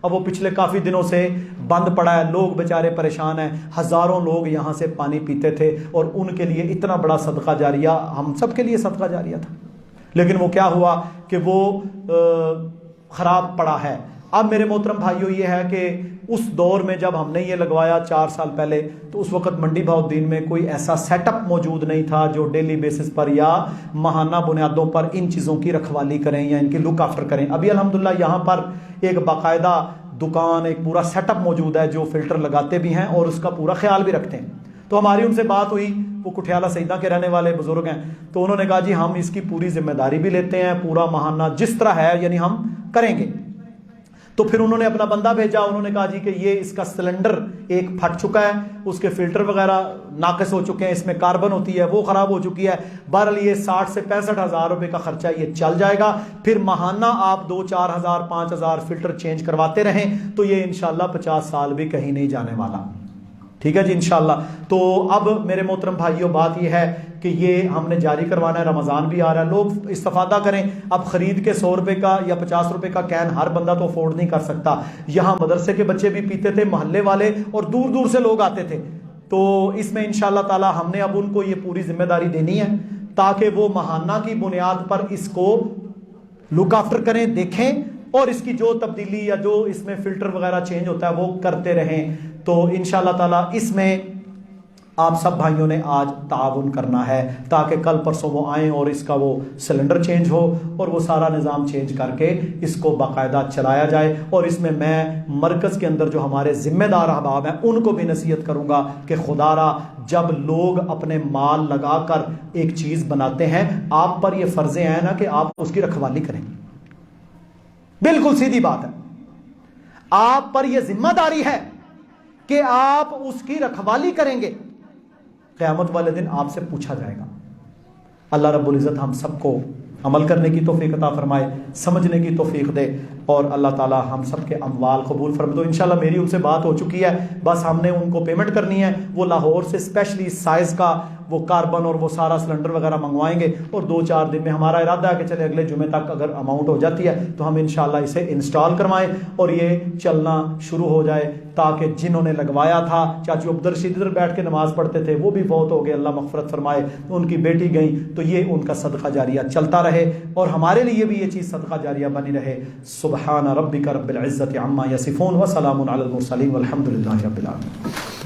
اب وہ پچھلے کافی دنوں سے بند پڑا ہے. لوگ بیچارے پریشان ہیں. ہزاروں لوگ یہاں سے پانی پیتے تھے اور ان کے لیے اتنا بڑا صدقہ جاریہ، ہم سب کے لیے صدقہ جاریہ تھا. لیکن وہ کیا ہوا کہ وہ خراب پڑا ہے. اب میرے محترم بھائیوں یہ ہے کہ اس دور میں جب ہم نے یہ لگوایا 4 سال پہلے، تو اس وقت منڈی بہاؤالدین میں کوئی ایسا سیٹ اپ موجود نہیں تھا جو ڈیلی بیسس پر یا ماہانہ بنیادوں پر ان چیزوں کی رکھوالی کریں یا ان کی لک آفٹر کریں. ابھی الحمدللہ یہاں پر ایک باقاعدہ دکان، ایک پورا سیٹ اپ موجود ہے جو فلٹر لگاتے بھی ہیں اور اس کا پورا خیال بھی رکھتے ہیں. تو ہماری ان سے بات ہوئی، وہ کٹھیالہ سیدہ کے رہنے والے بزرگ ہیں. تو انہوں نے کہا جی ہم اس کی پوری ذمہ داری بھی لیتے ہیں، پورا ماہانہ جس طرح ہے یعنی ہم کریں گے. تو پھر انہوں نے اپنا بندہ بھیجا. انہوں نے کہا جی کہ یہ اس کا سلنڈر ایک پھٹ چکا ہے، اس کے فلٹر وغیرہ ناقص ہو چکے ہیں، اس میں کاربن ہوتی ہے وہ خراب ہو چکی ہے. بہرحال یہ 60 سے 65 ہزار روپے کا خرچہ یہ چل جائے گا. پھر ماہانہ آپ 2-4 ہزار 5 ہزار فلٹر چینج کرواتے رہیں تو یہ انشاءاللہ 50 سال بھی کہیں نہیں جانے والا. ٹھیک ہے جی انشاءاللہ. تو اب میرے محترم بھائیوں بات یہ ہے کہ یہ ہم نے جاری کروانا ہے. رمضان بھی آ رہا ہے، لوگ استفادہ کریں. اب خرید کے 100 روپے کا یا 50 روپے کا کین ہر بندہ تو افورڈ نہیں کر سکتا. یہاں مدرسے کے بچے بھی پیتے تھے، محلے والے اور دور دور سے لوگ آتے تھے. تو اس میں انشاءاللہ تعالی ہم نے اب ان کو یہ پوری ذمہ داری دینی ہے تاکہ وہ ماہانہ کی بنیاد پر اس کو لک آفٹر کریں، دیکھیں اور اس کی جو تبدیلی یا جو اس میں فلٹر وغیرہ چینج ہوتا ہے وہ کرتے رہیں. تو انشاءاللہ تعالی اس میں آپ سب بھائیوں نے آج تعاون کرنا ہے تاکہ کل پرسوں وہ آئیں اور اس کا وہ سلنڈر چینج ہو اور وہ سارا نظام چینج کر کے اس کو باقاعدہ چلایا جائے. اور اس میں مرکز کے اندر جو ہمارے ذمہ دار احباب ہیں ان کو بھی نصیحت کروں گا کہ خدا را جب لوگ اپنے مال لگا کر ایک چیز بناتے ہیں، آپ پر یہ فرض ہے نا کہ آپ اس کی رکھوالی کریں. بالکل سیدھی بات ہے، آپ پر یہ ذمہ داری ہے کہ آپ اس کی رکھوالی کریں گے. قیامت والے دن آپ سے پوچھا جائے گا. اللہ رب العزت ہم سب کو عمل کرنے کی توفیق عطا فرمائے، سمجھنے کی توفیق دے، اور اللہ تعالیٰ ہم سب کے اموال قبول فرما دو۔ انشاءاللہ میری ان سے بات ہو چکی ہے، بس ہم نے ان کو پیمنٹ کرنی ہے، وہ لاہور سے اسپیشلی سائز کا وہ کاربن اور وہ سارا سلنڈر وغیرہ منگوائیں گے، اور 2-4 دن میں ہمارا ارادہ ہے کہ چلے اگلے جمعے تک اگر اماؤنٹ ہو جاتی ہے تو ہم انشاءاللہ اسے انسٹال کروائیں اور یہ چلنا شروع ہو جائے، تاکہ جنہوں نے لگوایا تھا، چاچو عبدالرشید ادھر بیٹھ کے نماز پڑھتے تھے، وہ بھی فوت ہو گئے، اللہ مغفرت فرمائے، ان کی بیٹی گئیں، تو یہ ان کا صدقہ جاریہ چلتا رہے اور ہمارے لیے بھی یہ چیز صدقہ جاریہ بنی رہے۔ سبحان ربک رب العزت عما یصفون وسلام علی المرسلین والحمد للہ رب العالمین۔